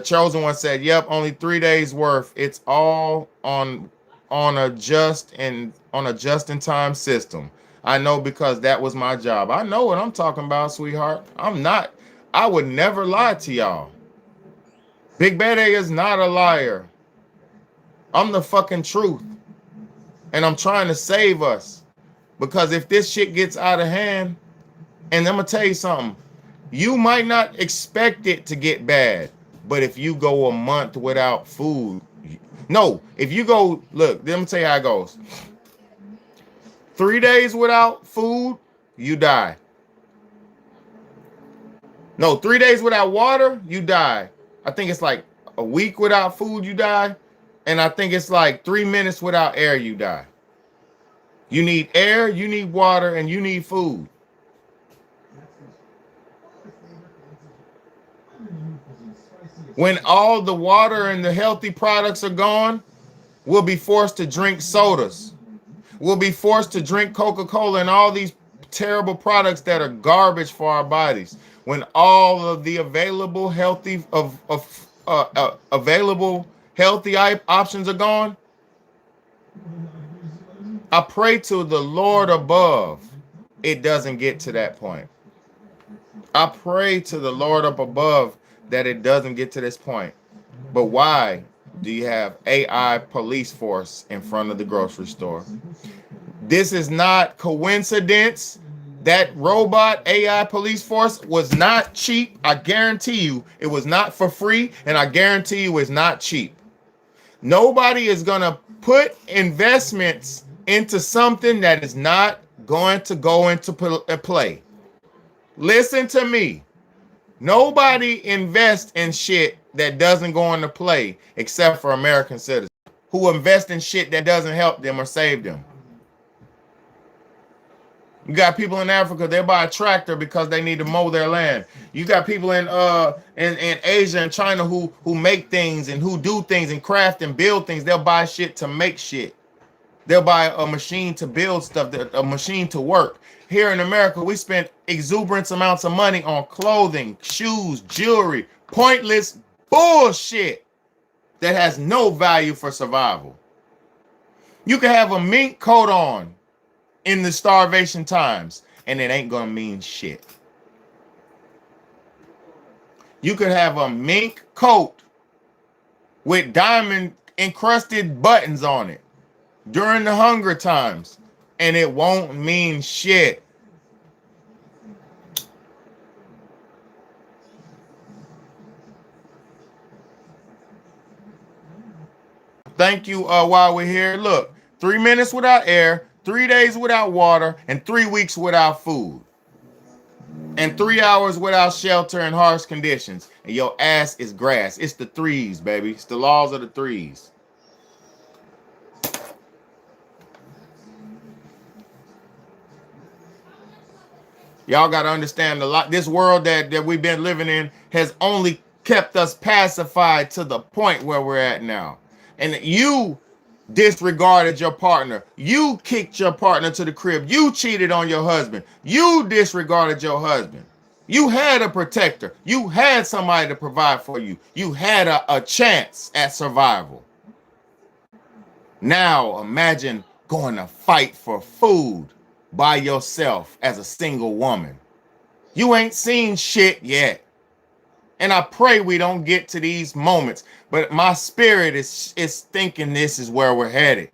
Chosen One said, "Yep, only 3 days worth. It's all on a just in time system. I know because that was my job. I know what I'm talking about, sweetheart. I would never lie to y'all. Big Bad A is not a liar. I'm the fucking truth. And I'm trying to save us. Because if this shit gets out of hand, and I'm gonna tell you something, you might not expect it to get bad, but if you go a month without food, if you go, look, let me tell you how it goes. 3 days without food, you die. No, 3 days without water, you die. I think it's like a week without food, you die. And I think it's like 3 minutes without air, you die. You need air, you need water, and you need food. When all the water and the healthy products are gone, we'll be forced to drink sodas. We'll be forced to drink Coca-Cola and all these terrible products that are garbage for our bodies. When all of the available healthy options are gone, I pray to the Lord above it doesn't get to that point. I pray to the Lord up above that it doesn't get to this point. But why do you have AI police force in front of the grocery store? This is not coincidence. That robot AI police force was not cheap. I guarantee you it was not for free, and I guarantee you it's not cheap. Nobody is going to put investments into something that is not going to go into play. Listen to me. Nobody invests in shit that doesn't go into play except for American citizens who invest in shit that doesn't help them or save them. You got people in Africa, they buy a tractor because they need to mow their land. You got people in Asia and China who make things and who do things and craft and build things. They'll buy shit to make shit. They'll buy a machine to build stuff, a machine to work. Here in America, we spend exuberant amounts of money on clothing, shoes, jewelry, pointless bullshit that has no value for survival. You can have a mink coat on in the starvation times, and it ain't gonna mean shit. You could have a mink coat with diamond encrusted buttons on it during the hunger times, and it won't mean shit. Thank you. While we're here, look, 3 minutes without air, 3 days without water, and 3 weeks without food, and 3 hours without shelter in harsh conditions, and your ass is grass. It's the threes, baby. It's the laws of the threes. Y'all got to understand a lot. This world that we've been living in has only kept us pacified to the point where we're at now. And you disregarded your partner. You kicked your partner to the crib. You cheated on your husband. You disregarded your husband. You had a protector. You had somebody to provide for you. You had a chance at survival. Now imagine going to fight for food by yourself as a single woman. You ain't seen shit yet. And I pray we don't get to these moments, but my spirit is thinking this is where we're headed,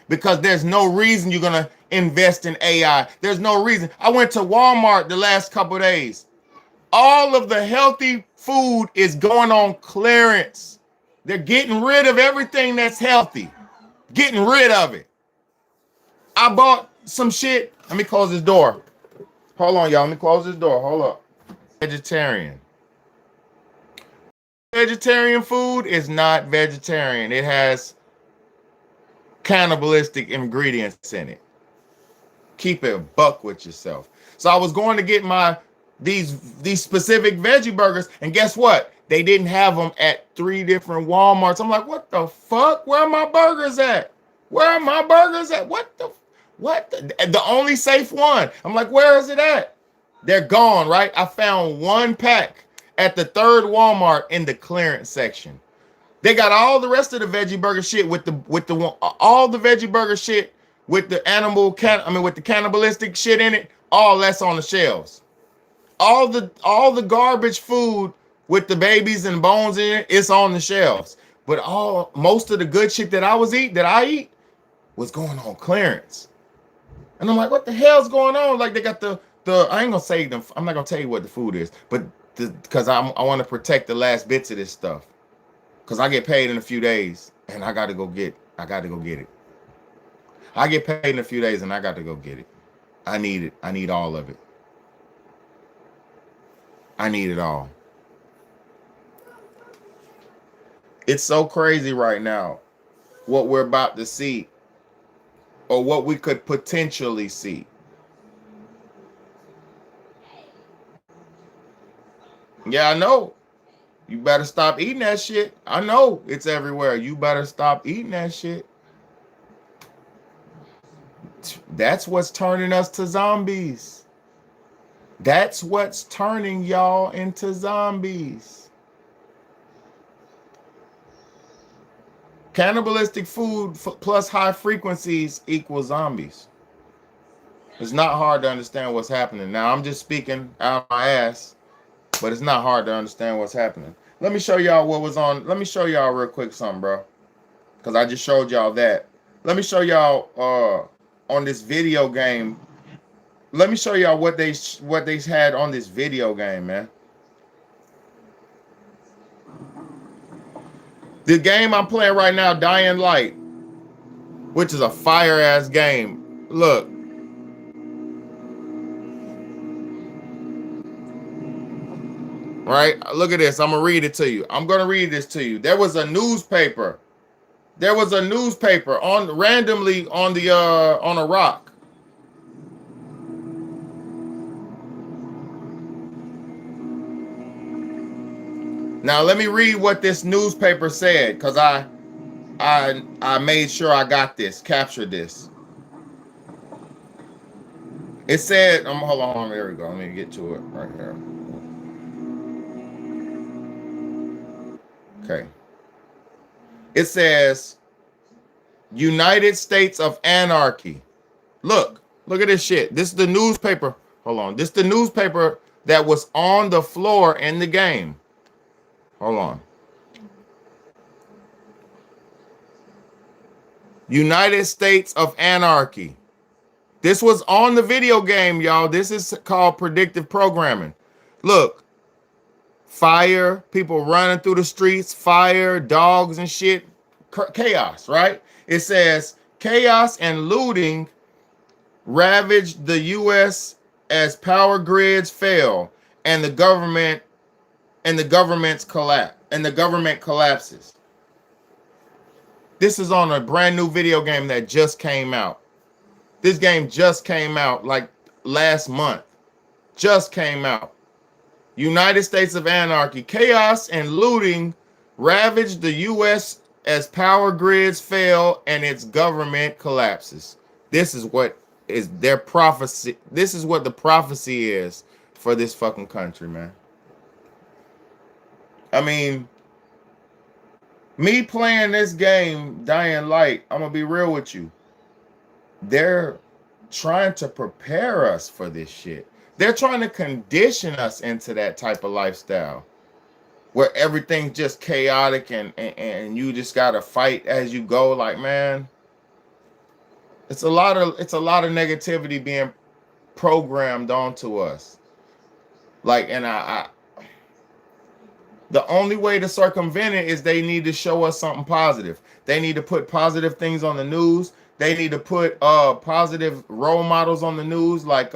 because there's no reason you're going to invest in AI. There's no reason. I went to Walmart the last couple of days. All of the healthy food is going on clearance. They're getting rid of everything that's healthy, getting rid of it. I bought some shit. Let me close this door. Hold on, y'all. Let me close this door. Hold up. Vegetarian. Vegetarian food is not vegetarian. It has cannibalistic ingredients in it. Keep it a buck with yourself. So I was going to get these specific veggie burgers, and guess what? They didn't have them at 3 different Walmarts. I'm like, what the fuck? Where are my burgers at? Where are my burgers at? What the only safe one? I'm like, where is it at? They're gone, right? I found one pack at the 3rd Walmart in the clearance section. They got all the rest of the veggie burger shit with the all the veggie burger shit with the with the cannibalistic shit in it. All that's on the shelves. All the garbage food with the babies and bones in it, it's on the shelves. But most of the good shit that I eat was going on clearance. And I'm like, what the hell's going on? Like, they got the I ain't gonna say them. I'm not gonna tell you what the food is, but because I want to protect the last bits of this stuff, because I get paid in a few days and I got to go get it. I get paid in a few days and I got to go get it. I need it. I need all of it. I need it all. It's so crazy right now what we're about to see, or what we could potentially see. Yeah, I know. You better stop eating that shit. I know it's everywhere. You better stop eating that shit. That's what's turning us to zombies. That's what's turning y'all into zombies. Cannibalistic food plus high frequencies equals zombies. It's not hard to understand what's happening. Now, I'm just speaking out of my ass, but it's not hard to understand what's happening. Let me show y'all what was on. Let me show y'all real quick something, bro. Because I just showed y'all that. Let me show y'all on this video game. Let me show y'all what they had on this video game, man. The game I'm playing right now, Dying Light, which is a fire ass game. Look. Right? Look at this. I'm going to read it to you. I'm going to read this to you. There was a newspaper. randomly on a rock. Now let me read what this newspaper said, because I made sure I got this, captured this. It said, hold on, there we go. Let me get to it right here. Okay. It says, United States of Anarchy. Look at this shit. This is the newspaper. Hold on. This is the newspaper that was on the floor in the game. Hold on. United States of Anarchy. This was on the video game, y'all. This is called predictive programming. Look, fire, people running through the streets, fire, dogs and shit, chaos, right? It says chaos and looting ravaged the U.S. as power grids fail and the government collapses. This is on a brand new video game that just came out. This game just came out like last month. Just came out. United States of Anarchy. Chaos and looting ravaged the U.S. as power grids fail and its government collapses. This is what is their prophecy. This is what the prophecy is for this fucking country, man. I mean, me playing this game, Dying Light, I'm going to be real with you. They're trying to prepare us for this shit. They're trying to condition us into that type of lifestyle where everything's just chaotic and you just got to fight as you go. Like, man, it's a lot of negativity being programmed onto us. Like, and I the only way to circumvent it is they need to show us something positive. They need to put positive things on the news. They need to put positive role models on the news, like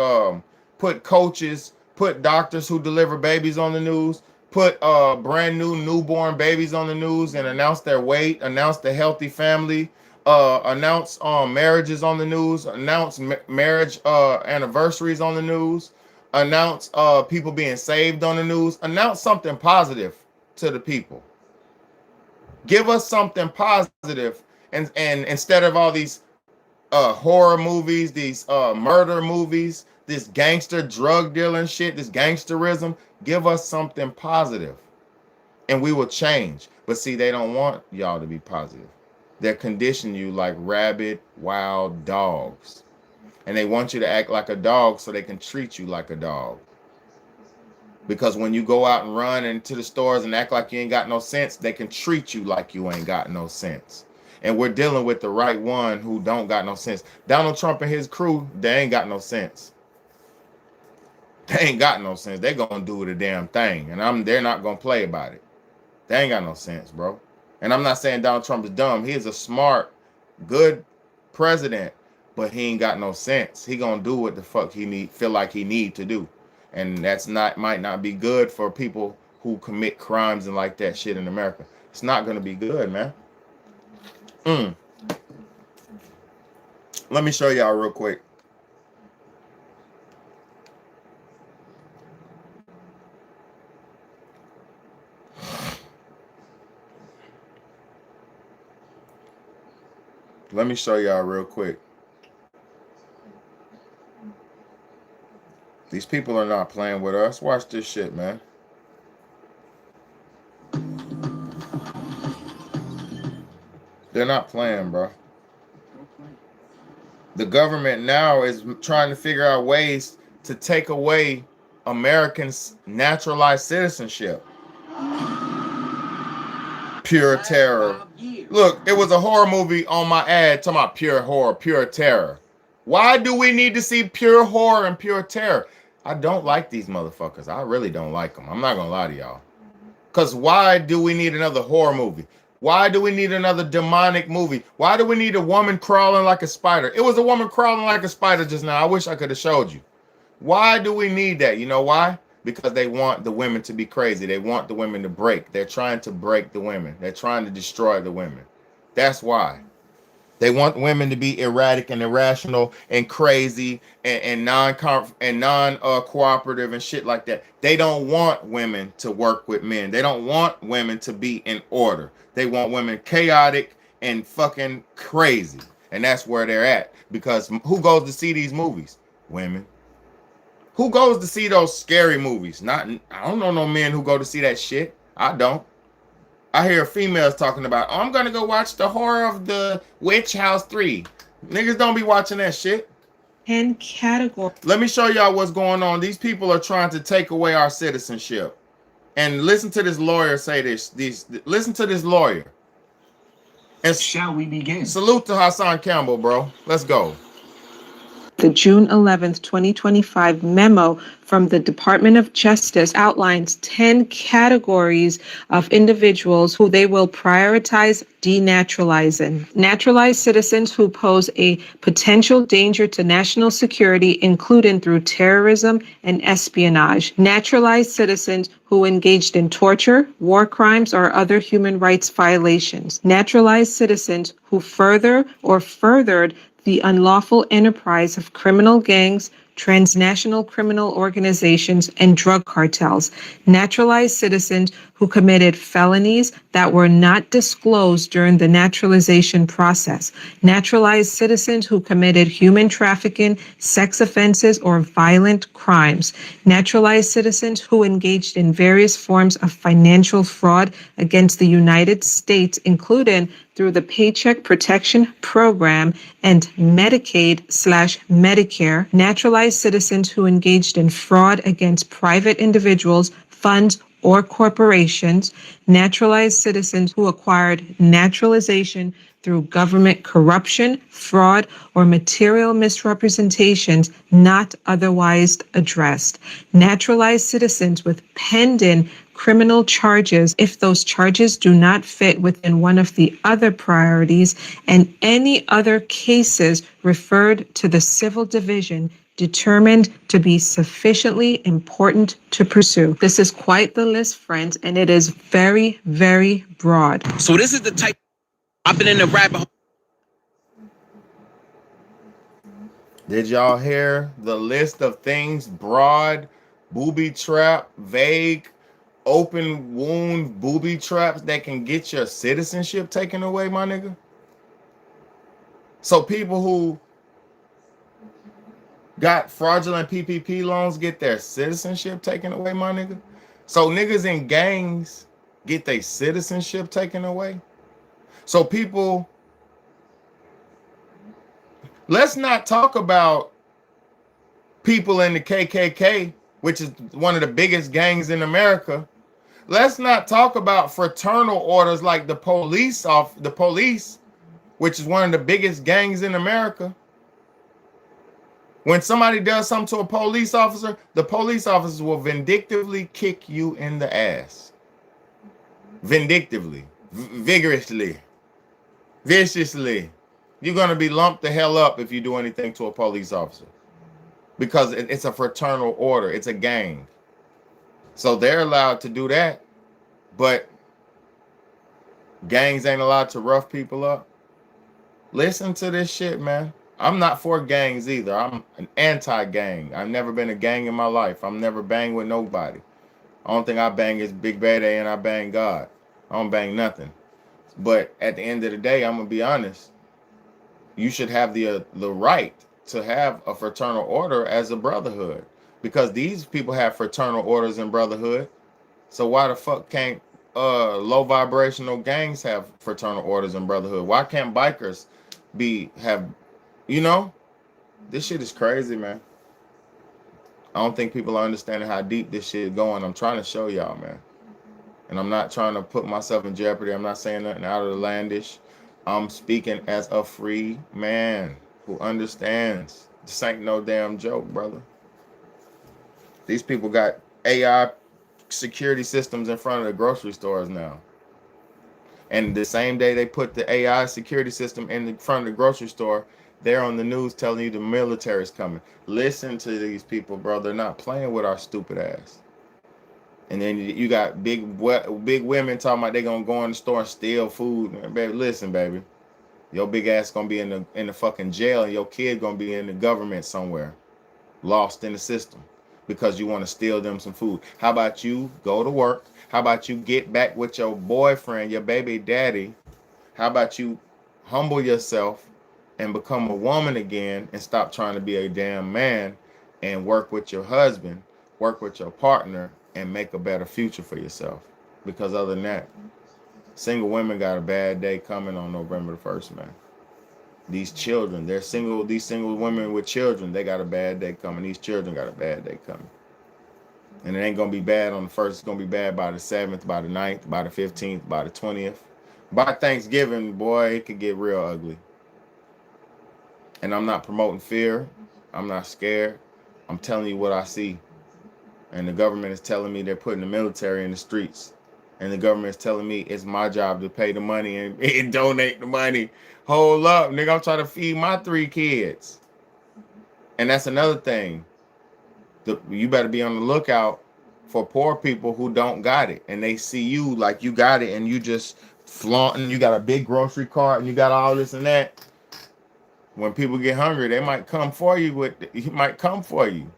put coaches, put doctors who deliver babies on the news, put brand new newborn babies on the news and announce their weight, announce the healthy family, announce marriages on the news, announce marriage anniversaries on the news, announce people being saved on the news, announce something positive to the people. Give us something positive, and instead of all these horror movies, these murder movies, this gangster drug dealing shit, this gangsterism, give us something positive and we will change. But see, they don't want y'all to be positive. They're conditioning you like rabid, wild dogs. And they want you to act like a dog so they can treat you like a dog. Because when you go out and run into the stores and act like you ain't got no sense, they can treat you like you ain't got no sense. And we're dealing with the right one who don't got no sense. Donald Trump and his crew, they ain't got no sense. They ain't got no sense. They gonna do the damn thing. And they're not gonna play about it. They ain't got no sense, bro. And I'm not saying Donald Trump is dumb. He is a smart, good president, but he ain't got no sense. He gonna do what the fuck he feel like he need to do. And that's might not be good for people who commit crimes and like that shit in America. It's not gonna be good, man. Let me show y'all real quick. Let me show y'all real quick. These people are not playing with us. Watch this shit, man. They're not playing, bro. The government now is trying to figure out ways to take away Americans' naturalized citizenship. Pure terror. Look, it was a horror movie on my ad talking about pure horror, pure terror. Why do we need to see pure horror and pure terror? I don't like these motherfuckers. I really don't like them. I'm not gonna lie to y'all. Because why do we need another horror movie? Why do we need another demonic movie? Why do we need a woman crawling like a spider? It was a woman crawling like a spider just now. I wish I could have showed you. Why do we need that? You know why? Because they want the women to be crazy. They want the women to break. They're trying to break the women. They're trying to destroy the women. That's why. They want women to be erratic and irrational and crazy and non cooperative and shit like that. They don't want women to work with men. They don't want women to be in order. They want women chaotic and fucking crazy. And that's where they're at. Because who goes to see these movies? Women. Who goes to see those scary movies? I don't know no men who go to see that shit. I don't. I hear females talking about, oh, I'm gonna go watch the horror of the Witch House 3. Niggas don't be watching that shit. 10 categories. Let me show y'all what's going on. These people are trying to take away our citizenship. And listen to this lawyer say this. Listen to this lawyer. And Shall we begin? salute to Hassan Campbell, bro. Let's go. The June 11th, 2025 memo from the Department of Justice outlines 10 categories of individuals who they will prioritize denaturalizing. Naturalized citizens who pose a potential danger to national security, including through terrorism and espionage. Naturalized citizens who engaged in torture, war crimes, or other human rights violations. Naturalized citizens who further or furthered the unlawful enterprise of criminal gangs, transnational criminal organizations, and drug cartels. Naturalized citizens who committed felonies that were not disclosed during the naturalization process. Naturalized citizens who committed human trafficking, sex offenses, or violent crimes. Naturalized citizens who engaged in various forms of financial fraud against the United States, including through the Paycheck Protection Program and Medicaid/Medicare. Naturalized citizens who engaged in fraud against private individuals, funds, or corporations. Naturalized citizens who acquired naturalization through government corruption, fraud, or material misrepresentations not otherwise addressed. Naturalized citizens with pending criminal charges if those charges do not fit within one of the other priorities, and any other cases referred to the civil division determined to be sufficiently important to pursue. This is quite the list, friends, and it is very, very broad. So this is the type I've been in the rabbit hole. Did y'all hear the list of things? Broad, booby trap, vague, open wound booby traps that can get your citizenship taken away, my nigga. So people who got fraudulent PPP loans get their citizenship taken away, my nigga. So niggas in gangs get their citizenship taken away. So people, let's not talk about people in the KKK, which is one of the biggest gangs in America. Let's not talk about fraternal orders like the police, which is one of the biggest gangs in America. When somebody does something to a police officer, the police officers will vindictively kick you in the ass. Vindictively, vigorously, viciously. You're going to be lumped the hell up if you do anything to a police officer. Because it's a fraternal order. It's a gang. So they're allowed to do that. But gangs ain't allowed to rough people up. Listen to this shit, man. I'm not for gangs either. I'm an anti-gang. I've never been a gang in my life. I'm never banged with nobody. Only thing I bang is Big Bad A and I bang God. I don't bang nothing. But at the end of the day, I'm going to be honest. You should have the right to have a fraternal order as a brotherhood. Because these people have fraternal orders and brotherhood. So why the fuck can't low vibrational gangs have fraternal orders and brotherhood? Why can't bikers have, you know? This shit is crazy, man. I don't think people are understanding how deep this shit is going. I'm trying to show y'all, man. And I'm not trying to put myself in jeopardy. I'm not saying nothing out of the landish. I'm speaking as a free man who understands. This ain't no damn joke, brother. These people got AI security systems in front of the grocery stores now. And the same day they put the AI security system in the front of the grocery store, they're on the news telling you the military's coming. Listen to these people, bro. They're not playing with our stupid ass. And then you got big women talking about they're going to go in the store and steal food. Baby, listen, baby. Your big ass gonna be in the fucking jail, and your kid gonna be in the government somewhere, lost in the system, because you want to steal them some food. How about you go to work? How about you get back with your boyfriend, your baby daddy? How about you humble yourself and become a woman again and stop trying to be a damn man and work with your husband, work with your partner, and make a better future for yourself? Because other than that, single women got a bad day coming on November the 1st, man. These children, these single women with children, they got a bad day coming. These children got a bad day coming. And it ain't gonna be bad on the 1st, it's gonna be bad by the 7th, by the 9th, by the 15th, by the 20th. By Thanksgiving, boy, it could get real ugly. And I'm not promoting fear. I'm not scared. I'm telling you what I see. And the government is telling me they're putting the military in the streets. And the government is telling me it's my job to pay the money and donate the money. Hold up, nigga, I'm trying to feed my 3 kids. And that's another thing. You better be on the lookout for poor people who don't got it. And they see you like you got it and you just flaunting. You got a big grocery cart and you got all this and that. When people get hungry, they might come for you. He might come for you.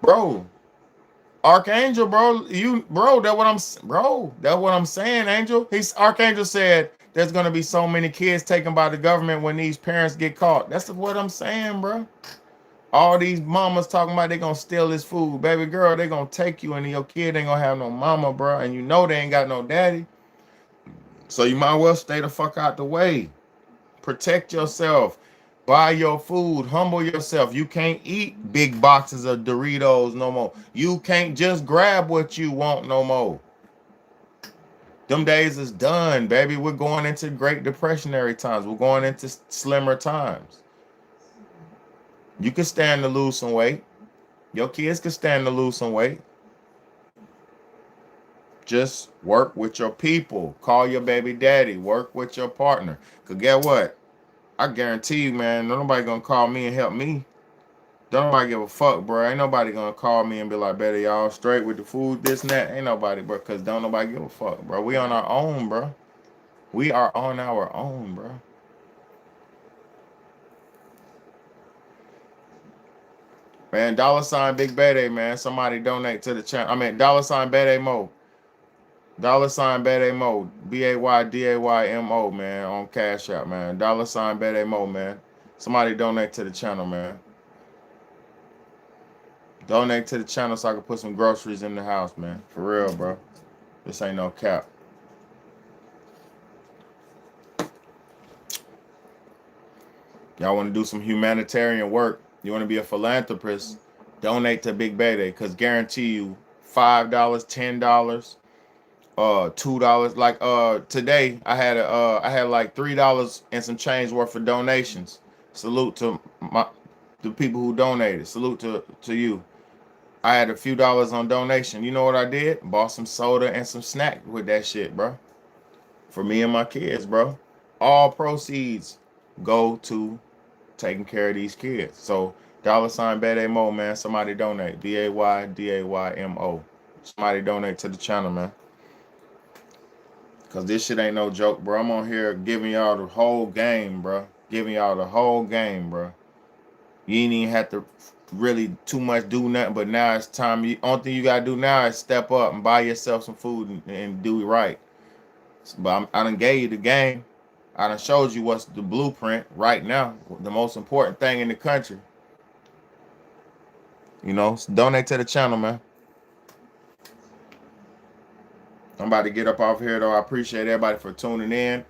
Bro, Archangel, bro, that's what I'm saying, Angel. Archangel said there's gonna be so many kids taken by the government when these parents get caught. That's what I'm saying, bro. All these mamas talking about they gonna steal this food, baby girl. They gonna take you, and your kid ain't gonna have no mama, bro, and you know they ain't got no daddy. So you might well stay the fuck out the way. Protect yourself. Buy your food. Humble yourself. You can't eat big boxes of Doritos no more. You can't just grab what you want no more. Them days is done, baby. We're going into Great Depressionary times. We're going into slimmer times. You can stand to lose some weight. Your kids can stand to lose some weight. Just work with your people. Call your baby daddy. Work with your partner. Because get what? I guarantee you, man, nobody gonna call me and help me. Don't nobody give a fuck, bro. Ain't nobody gonna call me and be like, better y'all straight with the food, this and that. Ain't nobody, bro, because don't nobody give a fuck, bro. We on our own, bro. We are on our own, bro. Man, $ Big Bede, man. Somebody donate to the channel. I mean, $ Bede Mo. $ Bede Mo. BAYDAYMO, man, on Cash App, man. $ Bede Mo, man. Somebody donate to the channel, man. Donate to the channel so I can put some groceries in the house, man. For real, bro. This ain't no cap. Y'all want to do some humanitarian work? You want to be a philanthropist? Donate to Big Bede, because guarantee you $5, $10, $2. Like today I had like $3 and some change worth of donations. Salute to the people who donated. Salute to you. I had a few dollars on donation. You know what I did? Bought some soda and some snack with that shit, bro. For me and my kids, bro. All proceeds go to taking care of these kids. So $ Bede Mo, man. Somebody donate. BAYDAYMO. Somebody donate to the channel, man. Cause this shit ain't no joke, bro. I'm on here giving y'all the whole game, bro. Giving y'all the whole game, bro. You ain't even have to really too much do nothing, but now it's time. Only thing you gotta do now is step up and buy yourself some food and do it right. But I done gave you the game. I done showed you what's the blueprint right now. The most important thing in the country. You know, so donate to the channel, man. I'm about to get up off here, though. I appreciate everybody for tuning in.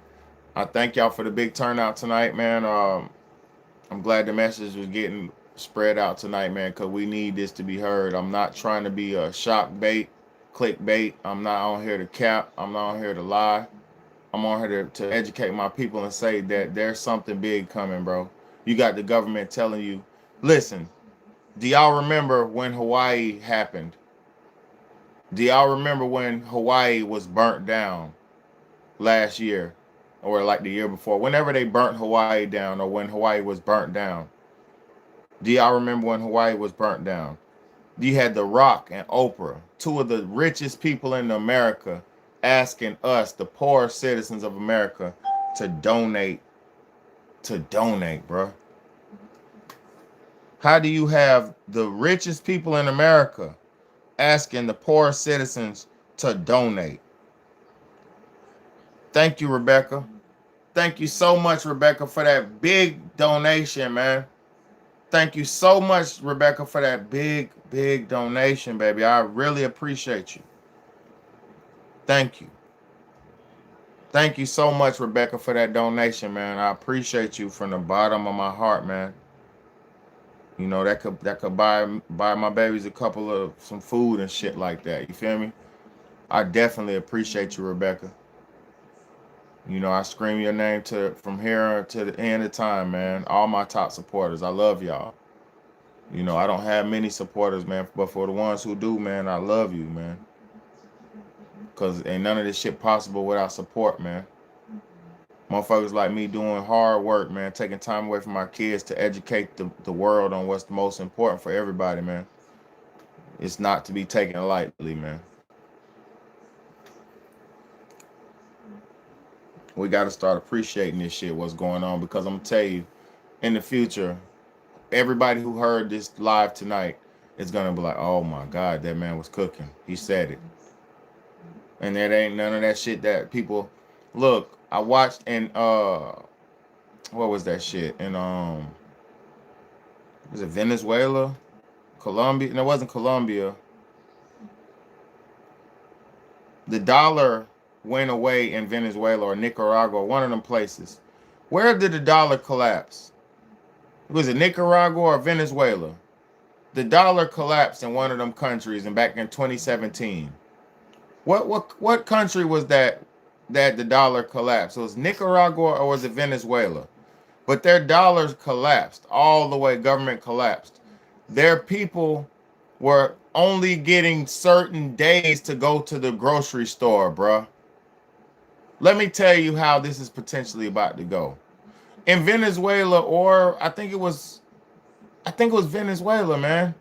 I thank y'all for the big turnout tonight, man. I'm glad the message was getting spread out tonight, man, because we need this to be heard. I'm not trying to be a shock bait, clickbait. I'm not on here to cap. I'm not on here to lie. I'm on here to educate my people and say that there's something big coming, bro. You got the government telling you, listen, do y'all remember when Hawaii happened? Do y'all remember when Hawaii was burnt down last year or like the year before? Whenever they burnt Hawaii down or when Hawaii was burnt down. Do y'all remember when Hawaii was burnt down? You had The Rock and Oprah, two of the richest people in America, asking us, the poor citizens of America, to donate. To donate, bro. How do you have the richest people in America asking the poor citizens to donate? Thank you, Rebecca. Thank you so much, Rebecca, for that big donation, man. Thank you so much, Rebecca, for that big donation, baby. I really appreciate you. Thank you. Thank you so much, Rebecca, for that donation, man. I appreciate you from the bottom of my heart, man. You know, that could buy my babies a couple of some food and shit like that. You feel me? I definitely appreciate you, Rebecca. You know, I scream your name from here to the end of time, man. All my top supporters. I love y'all. You know, I don't have many supporters, man, but for the ones who do, man, I love you, man. Cause ain't none of this shit possible without support, man. Motherfuckers like me doing hard work, man, taking time away from my kids to educate the world on what's the most important for everybody, man. It's not to be taken lightly, man. We got to start appreciating this shit, what's going on, because I'm gonna tell you, in the future, everybody who heard this live tonight is gonna be like, oh my God, that man was cooking. He said it. And there ain't none of that shit that people look. I watched in what was that shit? In was it Venezuela? Colombia? No, it wasn't Colombia. The dollar went away in Venezuela or Nicaragua, one of them places. Where did the dollar collapse? Was it Nicaragua or Venezuela? The dollar collapsed in one of them countries and back in 2017. What country was that the dollar collapsed? It was Nicaragua or was it Venezuela? But their dollars collapsed all the way. Government collapsed. Their people were only getting certain days to go to the grocery store, bruh. Let me tell you how this is potentially about to go. In Venezuela, or I think it was Venezuela, man.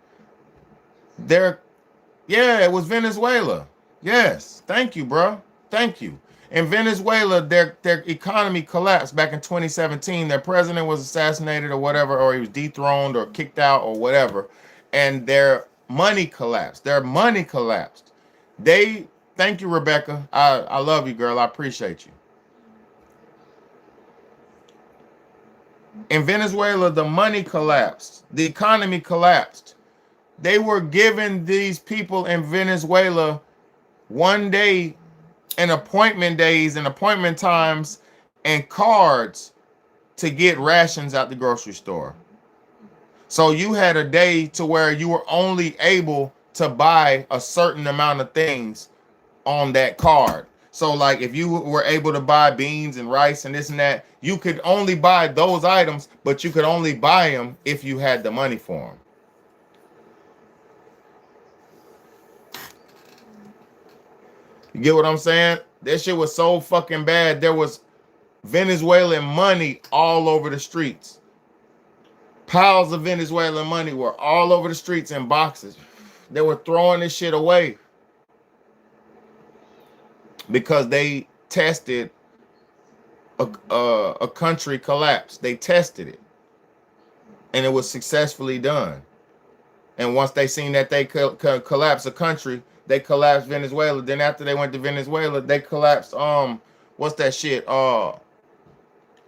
Yeah, it was Venezuela. Yes, thank you, bro. Thank you. In Venezuela, their economy collapsed back in 2017. Their president was assassinated or whatever, or he was dethroned or kicked out or whatever, and their money collapsed. Their money collapsed. Thank you, Rebecca. I love you, girl. I appreciate you. In Venezuela, the money collapsed. The economy collapsed. They were giving these people in Venezuela one day and appointment days and appointment times and cards to get rations at the grocery store. So you had a day to where you were only able to buy a certain amount of things on that card. So like if you were able to buy beans and rice and this and that, you could only buy those items, but you could only buy them if you had the money for them. You get what I'm saying? That shit was so fucking bad. There was Venezuelan money all over the streets. Piles of Venezuelan money were all over the streets in boxes. They were throwing this shit away because they tested a country collapse. They tested it, and it was successfully done. And once they seen that they could collapse a country, they collapsed Venezuela. Then after they went to Venezuela, they collapsed what's that shit?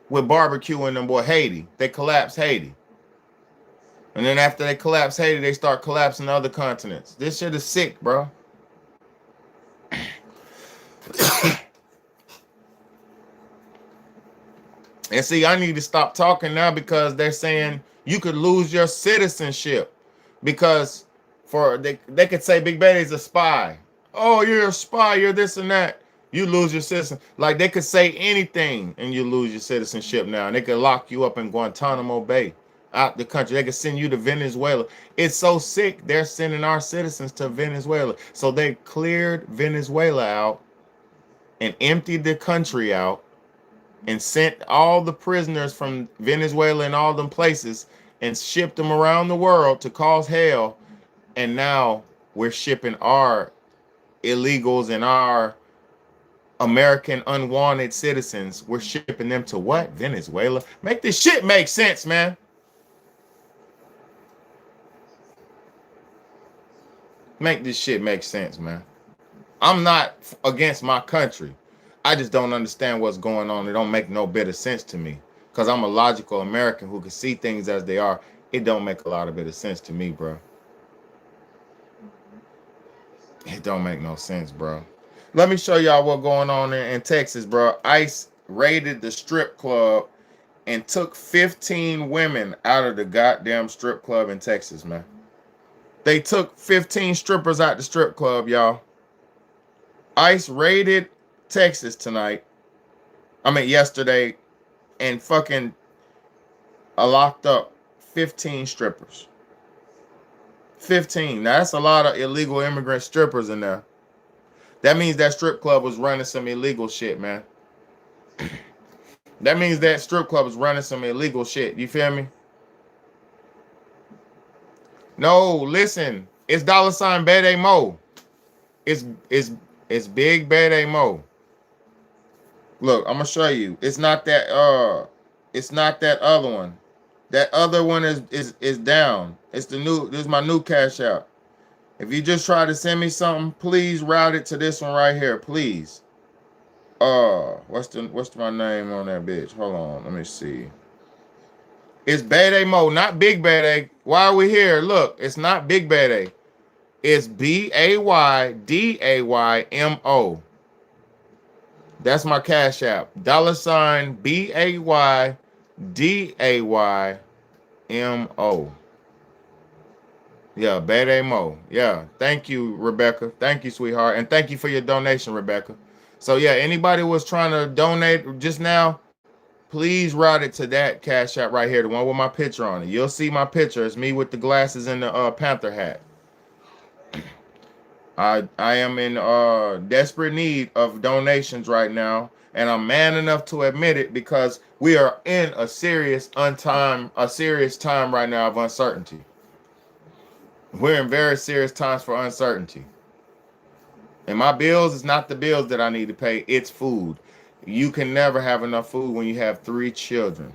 With barbecue and them boy Haiti. They collapsed Haiti. And then after they collapse Haiti, they start collapsing other continents. This shit is sick, bro. And see, I need to stop talking now because they're saying you could lose your citizenship because they could say Big Betty's a spy. Oh, you're a spy. You're this and that. You lose your citizen. Like they could say anything and you lose your citizenship now. And they could lock you up in Guantanamo Bay, out the country. They could send you to Venezuela. It's so sick. They're sending our citizens to Venezuela. So they cleared Venezuela out and emptied the country out and sent all the prisoners from Venezuela and all them places and shipped them around the world to cause hell And now we're shipping our illegals and our American unwanted citizens. We're shipping them to what? Venezuela. Make this shit make sense, man. Make this shit make sense, man. I'm not against my country. I just don't understand what's going on. It don't make no bit of sense to me. Because I'm a logical American who can see things as they are. It don't make a lot of bit of sense to me, bro. It don't make no sense, bro. Let me show y'all what's going on in Texas, bro. ICE raided the strip club and took 15 women out of the goddamn strip club in Texas, man. They took 15 strippers out the strip club, y'all. ICE raided Texas yesterday, and fucking locked up 15 strippers. 15. Now, that's a lot of illegal immigrant strippers in there. That means that strip club was running some illegal shit, man. That means that strip club was running some illegal shit. You feel me? No, listen. It's $ Bede Mo. It's Big Bede Mo. Look, I'm gonna show you. It's not that other one. That other one is down. It's the new, this is my new cash out. If you just try to send me something, please route it to this one right here, please. What's my name on that bitch? Hold on, let me see. It's Bede Mo, not Big Bede. Why are we here? Look, it's not Big Bede. It's BAYDAYMO. That's my cash app. $BAYDAYMO. Yeah, Bede Mo. Yeah, thank you, Rebecca. Thank you, sweetheart, and thank you for your donation, Rebecca. So yeah, anybody was trying to donate just now, please route it to that cash app right here, the one with my picture on it. You'll see my picture. It's me with the glasses and the Panther hat. I am in desperate need of donations right now, and I'm man enough to admit it because we are in a serious time right now of uncertainty. We're in very serious times for uncertainty. And my bills is not the bills that I need to pay, it's food. You can never have enough food when you have 3 children.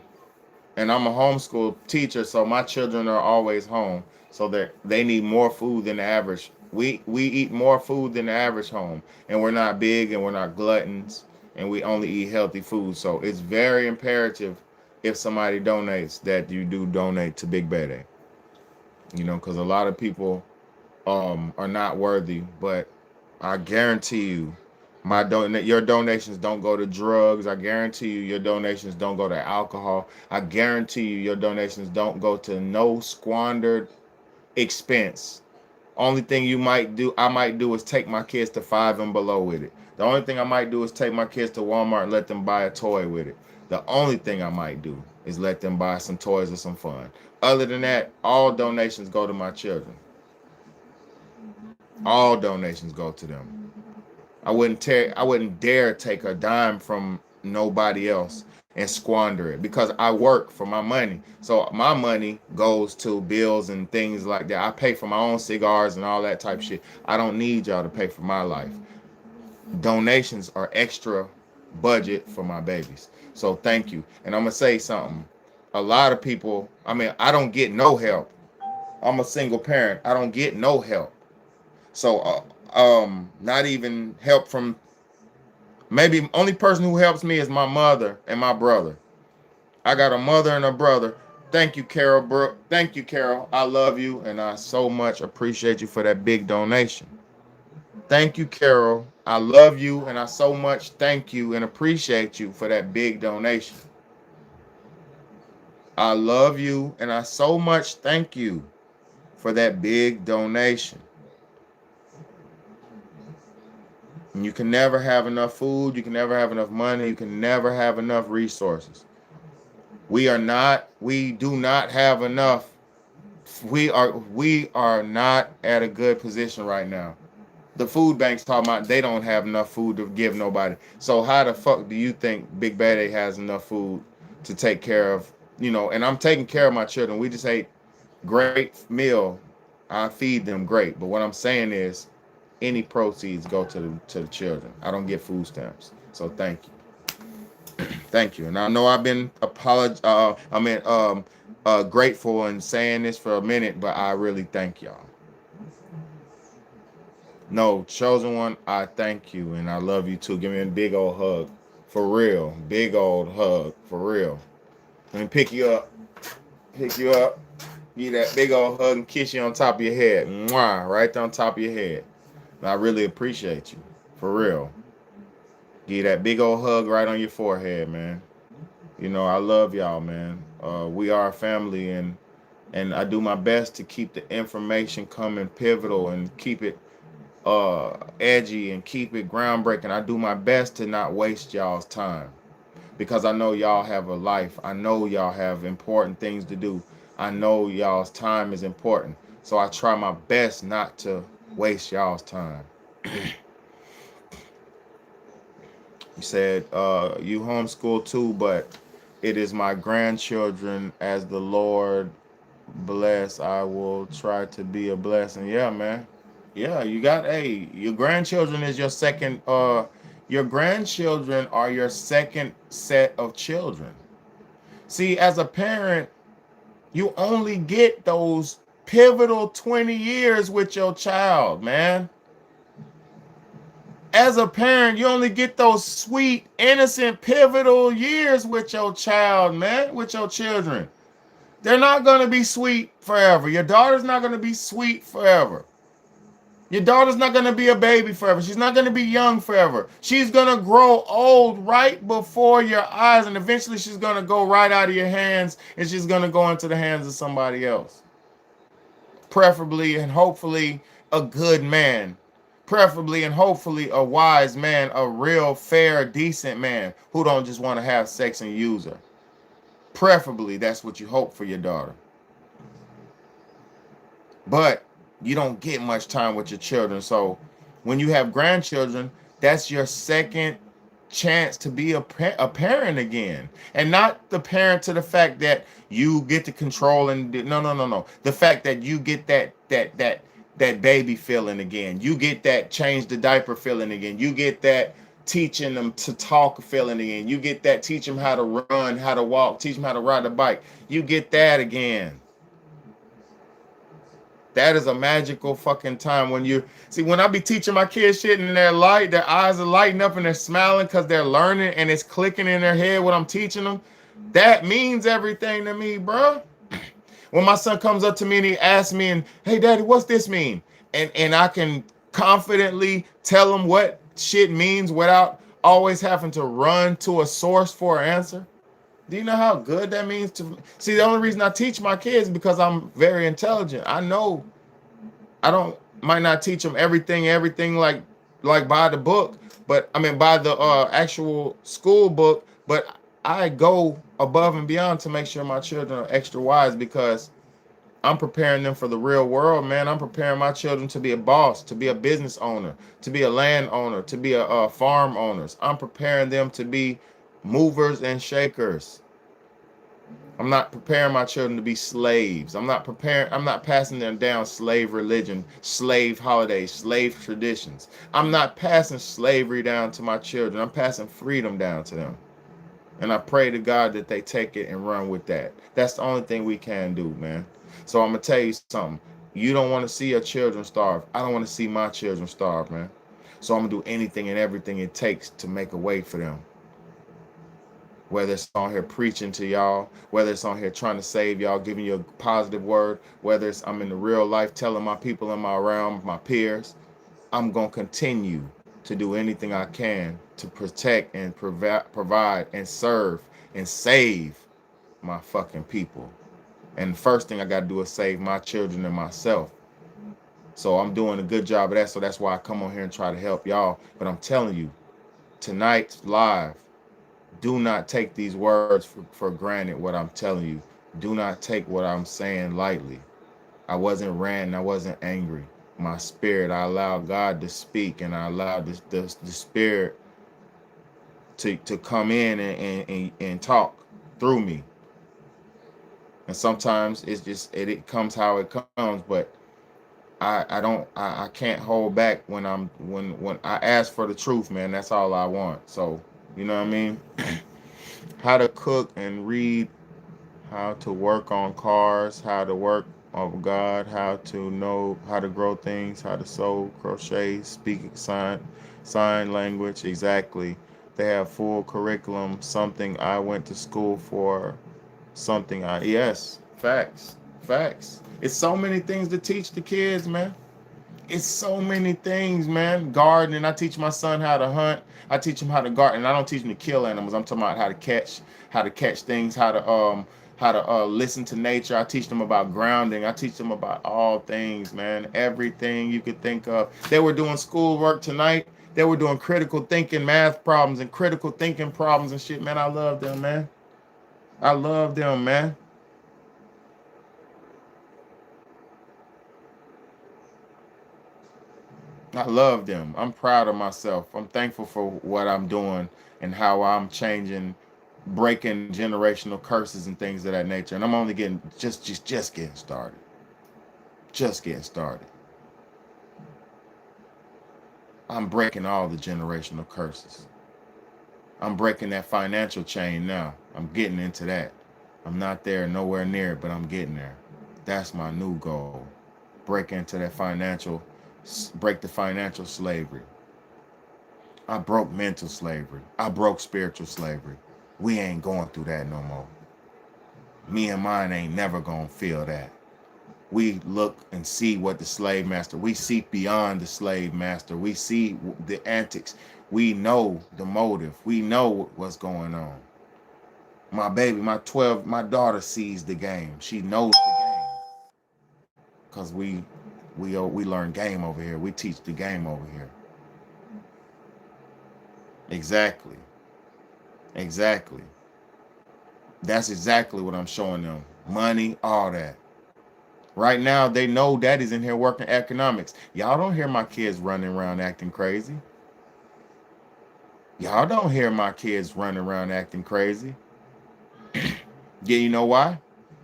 And I'm a homeschool teacher, so my children are always home. So that they need more food than the average. We eat more food than the average home. And we're not big and we're not gluttons. And we only eat healthy food. So it's very imperative if somebody donates that you do donate to Big Bede. You know, because a lot of people are not worthy, but I guarantee you your donations don't go to drugs. I guarantee you your donations don't go to alcohol. I guarantee you your donations don't go to no squandered expense. Only thing I might do is take my kids to 5 and below with it. The only thing I might do is take my kids to Walmart and let them buy a toy with it. The only thing I might do is let them buy some toys or some fun. Other than that, all donations go to my children. All donations go to them. I wouldn't dare take a dime from nobody else and squander it because I work for my money. So my money goes to bills and things like that. I pay for my own cigars and all that type of shit. I don't need y'all to pay for my life. Donations are extra budget for my babies. So thank you. And I'm going to say something. A lot of people, I don't get no help. I'm a single parent. I don't get no help. So not even help from, maybe only person who helps me is my mother and my brother. I got a mother and a brother. Thank you, Carol, bro. Thank you, Carol. I love you, and I so much appreciate you for that big donation. Thank you, Carol. I love you, and I so much thank you and appreciate you for that big donation. I love you, and I so much thank you for that big donation. And you can never have enough food. You can never have enough money. You can never have enough resources. We do not have enough. We are not at a good position right now. The food banks talking about they don't have enough food to give nobody. So how the fuck do you think Big Bede has enough food to take care of, and I'm taking care of my children. We just ate great meal I feed them great. But what I'm saying is any proceeds go to the children. I don't get food stamps. So thank you. Thank you. And I know I've been grateful and saying this for a minute, but I really thank y'all. No, chosen one, I thank you and I love you too. Give me a big old hug. For real. Big old hug. For real. Let me pick you up. Pick you up. Give you that big old hug and kiss you on top of your head. Mwah, right there on top of your head. And I really appreciate you. For real. Give you that big old hug right on your forehead, man. You know, I love y'all, man. We are a family, and I do my best to keep the information coming pivotal and keep it edgy and keep it groundbreaking. I do my best to not waste y'all's time because I know y'all have a life. I know y'all have important things to do. I know y'all's time is important. So I try my best not to waste y'all's time. You said you homeschool too, but it is my grandchildren as the Lord bless. I will try to be a blessing. Yeah, man. Yeah, you got your grandchildren is your grandchildren are your second set of children. See, as a parent, you only get those pivotal 20 years with your child, man. As a parent, you only get those sweet, innocent, pivotal years with your child, man, with your children. They're not going to be sweet forever. Your daughter's not going to be sweet forever. Your daughter's not going to be a baby forever. She's not going to be young forever. She's going to grow old right before your eyes, and eventually she's going to go right out of your hands, and she's going to go into the hands of somebody else. Preferably and hopefully a good man. Preferably and hopefully a wise man, a real, fair, decent man who don't just want to have sex and use her. Preferably, that's what you hope for your daughter. But you don't get much time with your children. So when you have grandchildren, that's your second chance to be a parent again. And not the parent to the fact that you get to control and no. The fact that you get that baby feeling again. You get that change the diaper feeling again. You get that teaching them to talk feeling again. You get that teach them how to run, how to walk, teach them how to ride a bike. You get that again. That is a magical fucking time when you see when I be teaching my kids shit and their eyes are lighting up and they're smiling because they're learning and it's clicking in their head what I'm teaching them. That means everything to me, bro. When my son comes up to me and he asks me, and hey, daddy, what's this mean? And I can confidently tell him what shit means without always having to run to a source for an answer. Do you know how good that means to see? The only reason I teach my kids is because I'm very intelligent. I know I might not teach them everything like by the book, but I mean by the actual school book, but I go above and beyond to make sure my children are extra wise because I'm preparing them for the real world, man. I'm preparing my children to be a boss, to be a business owner, to be a land owner, to be a farm owners. I'm preparing them to be movers and shakers. I'm not preparing my children to be slaves. I'm not passing them down slave religion, slave holidays, slave traditions. I'm not passing slavery down to my children. I'm passing freedom down to them. And I pray to God that they take it and run with that. That's the only thing we can do, man. So I'm going to tell you something. You don't want to see your children starve. I don't want to see my children starve, man. So I'm going to do anything and everything it takes to make a way for them. Whether it's on here preaching to y'all, whether it's on here trying to save y'all, giving you a positive word, whether it's I'm in the real life telling my people in my realm, my peers, I'm going to continue to do anything I can to protect and provide and serve and save my fucking people. And the first thing I got to do is save my children and myself. So I'm doing a good job of that. So that's why I come on here and try to help y'all. But I'm telling you, tonight's live, do not take these words for granted, what I'm telling you. Do not take what I'm saying lightly. I wasn't ranting. I wasn't angry. My spirit, I allowed God to speak, and I allowed the spirit to come in and talk through me. And sometimes it's just it comes how it comes, but I can't hold back when when I ask for the truth, man. That's all I want. So, you know what I mean? How to cook and read, how to work on cars, how to work of God, how to know how to grow things, how to sew, crochet, speak sign language. Exactly. They have full curriculum, something I went to school for, something I yes, facts. Facts. It's so many things to teach the kids, man. It's so many things, man. Gardening. I teach my son how to hunt. I teach him how to garden. I don't teach him to kill animals. I'm talking about how to catch things, how to listen to nature. I teach them about grounding. I teach them about all things, man. Everything you could think of. They were doing schoolwork tonight. They were doing critical thinking math problems and critical thinking problems and shit, man. I love them, man. I love them, man. I love them. I'm proud of myself. I'm thankful for what I'm doing and how I'm changing, breaking generational curses and things of that nature. And I'm only getting just getting started. Just getting started. I'm breaking all the generational curses. I'm breaking that financial chain now. I'm getting into that. I'm not there, nowhere near it, but I'm getting there. That's my new goal. Break into that break the financial slavery. I broke mental slavery. I broke spiritual slavery. We ain't going through that no more. Me and mine ain't never gonna feel that. We look and see what the slave master, we see beyond the slave master. We see the antics. We know the motive. We know what's going on. My baby, my daughter sees the game. She knows the game. Because we learn game over here. We teach the game over here. Exactly. Exactly. That's exactly what I'm showing them. Money, all that. Right now, they know daddy's in here working economics. Y'all don't hear my kids running around acting crazy. Y'all don't hear my kids running around acting crazy. Yeah, you know why?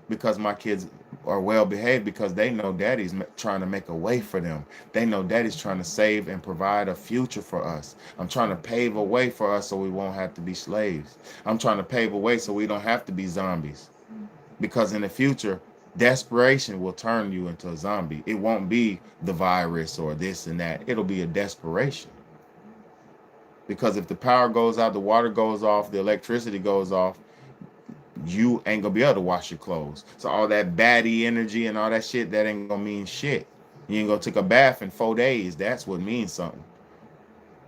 Because my kids are well behaved, because they know daddy's trying to make a way for them. They know daddy's trying to save and provide a future for us. I'm trying to pave a way for us so we won't have to be slaves. I'm trying to pave a way so we don't have to be zombies. Because in the future, desperation will turn you into a zombie. It won't be the virus or this and that. It'll be a desperation. Because if the power goes out, the water goes off, the electricity goes off, you ain't gonna be able to wash your clothes. So all that baddie energy and all that shit, that ain't gonna mean shit. You ain't gonna take a bath in 4 days. That's what means something.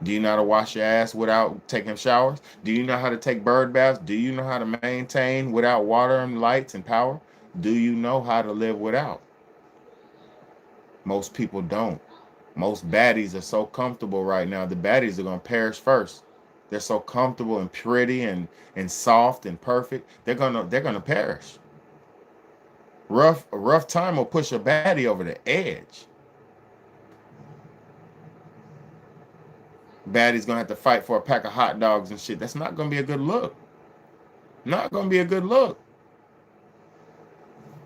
Do you know how to wash your ass without taking showers? Do you know how to take bird baths? Do you know how to maintain without water and lights and power? Do you know how to live without? Most people don't. Most baddies are so comfortable right now. The baddies are gonna perish first. They're so comfortable and pretty and soft and perfect. They're gonna perish. A rough time will push a baddie over the edge. Baddie's gonna have to fight for a pack of hot dogs and shit. That's not gonna be a good look. Not gonna be a good look.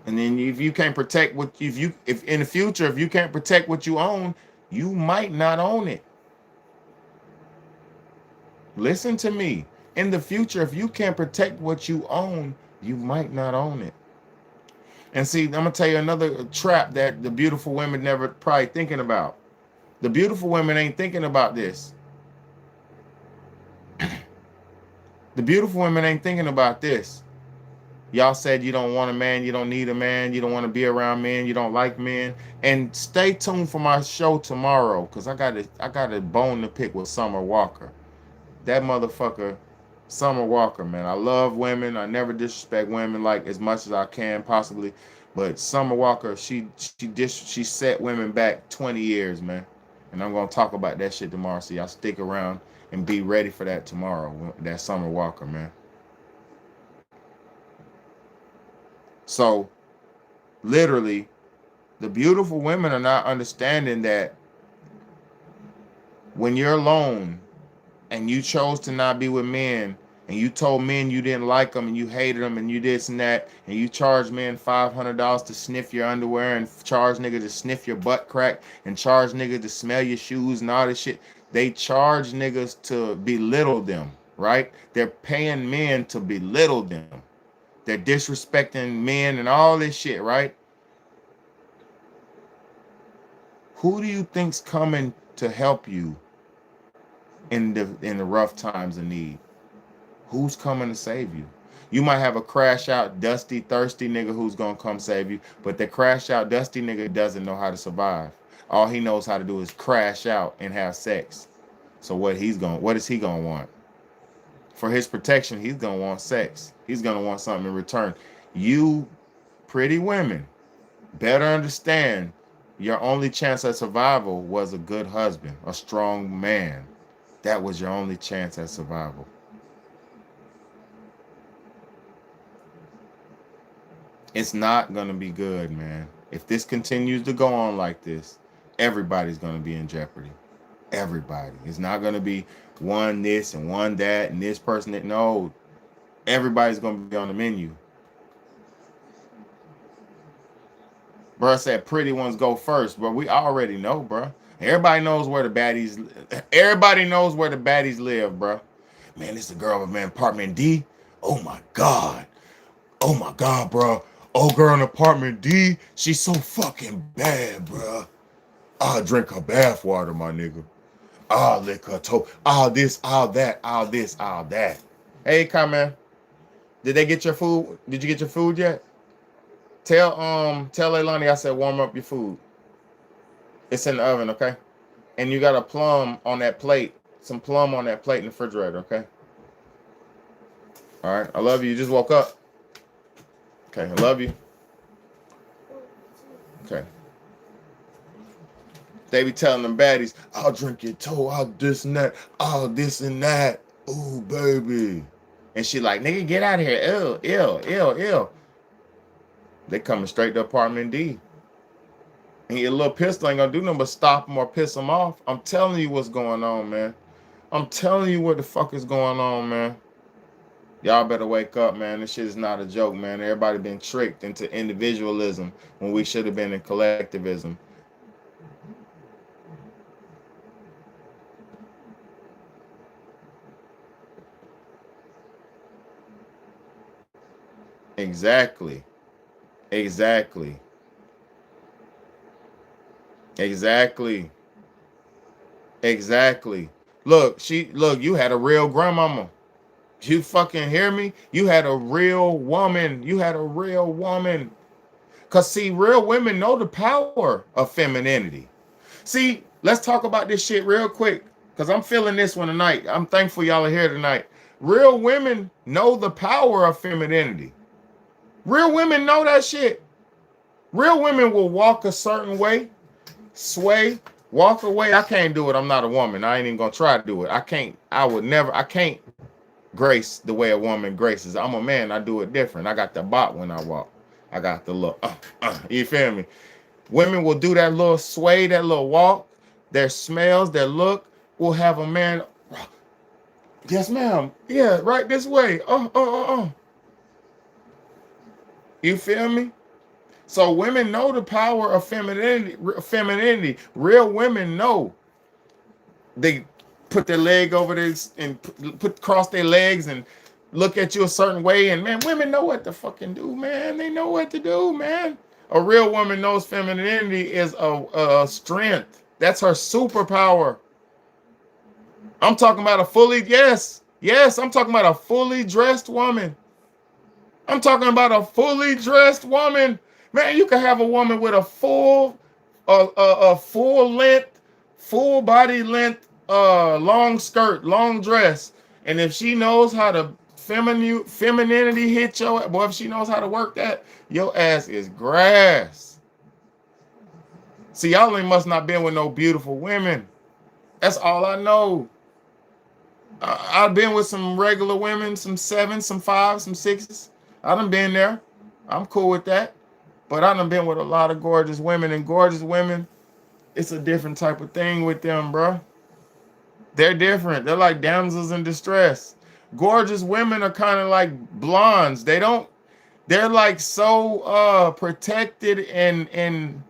And then if you can't protect if in the future, if you can't protect what you own, you might not own it. Listen to me. In the future, if you can't protect what you own, you might not own it. And see, I'm gonna tell you another trap that the beautiful women never probably thinking about. The beautiful women ain't thinking about this. The beautiful women ain't thinking about this. Y'all said you don't want a man, you don't need a man, you don't want to be around men, you don't like men. And stay tuned for my show tomorrow, because I got a bone to pick with Summer Walker. That motherfucker, Summer Walker, man. I love women. I never disrespect women like as much as I can possibly. But Summer Walker, she set women back 20 years, man. And I'm gonna talk about that shit tomorrow. So y'all stick around and be ready for that tomorrow. That Summer Walker, man. So literally, the beautiful women are not understanding that when you're alone and you chose to not be with men, and you told men you didn't like them and you hated them and you this and that, and you charge men $500 to sniff your underwear and charge nigga to sniff your butt crack and charge nigga to smell your shoes and all this shit. They charge niggas to belittle them, right? They're paying men to belittle them. They're disrespecting men and all this shit, right? Who do you think's coming to help you in the rough times of need? Who's coming to save you? You might have a crash out, dusty, thirsty nigga who's gonna come save you, but the crash out, dusty nigga doesn't know how to survive. All he knows how to do is crash out and have sex. So what is he gonna want? For his protection, he's gonna want sex. He's gonna want something in return. You pretty women better understand your only chance at survival was a good husband, a strong man. That was your only chance at survival. It's not going to be good, man. If this continues to go on like this, everybody's going to be in jeopardy. Everybody. It's not going to be one this and one that and this person that. No, everybody's going to be on the menu. Bro said pretty ones go first, bro. We already know, bro. Everybody knows where the baddies live, bro. Man, this is a girl, man, apartment D. Oh my God. Oh my God, bro. Oh, girl in apartment D, she's so fucking bad, bro. I'll drink her bath water, my nigga. I'll lick her toe. All this, all that, all this, all that. Hey, man. Did they get your food? Did you get your food yet? Tell Leilani I said warm up your food. It's in the oven, okay? And you got a plum on that plate. Some plum on that plate in the refrigerator, okay? All right. I love you. You just woke up. Okay, I love you. Okay. They be telling them baddies, I'll drink your toe, I'll this and that, I'll this and that. Ooh, baby. And she like, nigga, get out of here. Ew. They coming straight to apartment D. And your little pistol ain't gonna do nothing but stop them or piss them off. I'm telling you what's going on, man. I'm telling you what the fuck is going on, man. Y'all better wake up, man. This shit is not a joke, man. Everybody been tricked into individualism when we should have been in collectivism. Exactly. Look, you had a real grandmama. You fucking hear me? You had a real woman. Because, see, real women know the power of femininity. See, let's talk about this shit real quick, because I'm feeling this one tonight. I'm thankful y'all are here tonight. Real women know the power of femininity. Real women know that shit. Real women will walk a certain way, sway, walk away. I can't do it. I'm not a woman. I ain't even going to try to do it. I can't grace the way a woman graces. I'm a man. I do it different. I got the bop when I walk. I got the little, you feel me? Women will do that little sway, that little walk. Their smells, their look will have a man. Yes, ma'am. Yeah, right this way. You feel me? So women know the power of femininity. Real women know. They put their leg over this and cross their legs and look at you a certain way. And man, women know what to fucking do, man. They know what to do, man. A real woman knows femininity is a strength. That's her superpower. I'm talking about I'm talking about a fully dressed woman. I'm talking about a fully dressed woman. Man, you can have a woman with a full length, full body length, long skirt, long dress. And if she knows how to femininity hit your, boy, if she knows how to work that, your ass is grass. See, y'all must not been with no beautiful women. That's all I know. I've been with some regular women, some 7s, some 5s, some 6s. I done been there. I'm cool with that. But I done been with a lot of gorgeous women, and gorgeous women, it's a different type of thing with them, bro. They're different. They're like damsels in distress. gorgeous women are kind of like blondes. They're like so protected and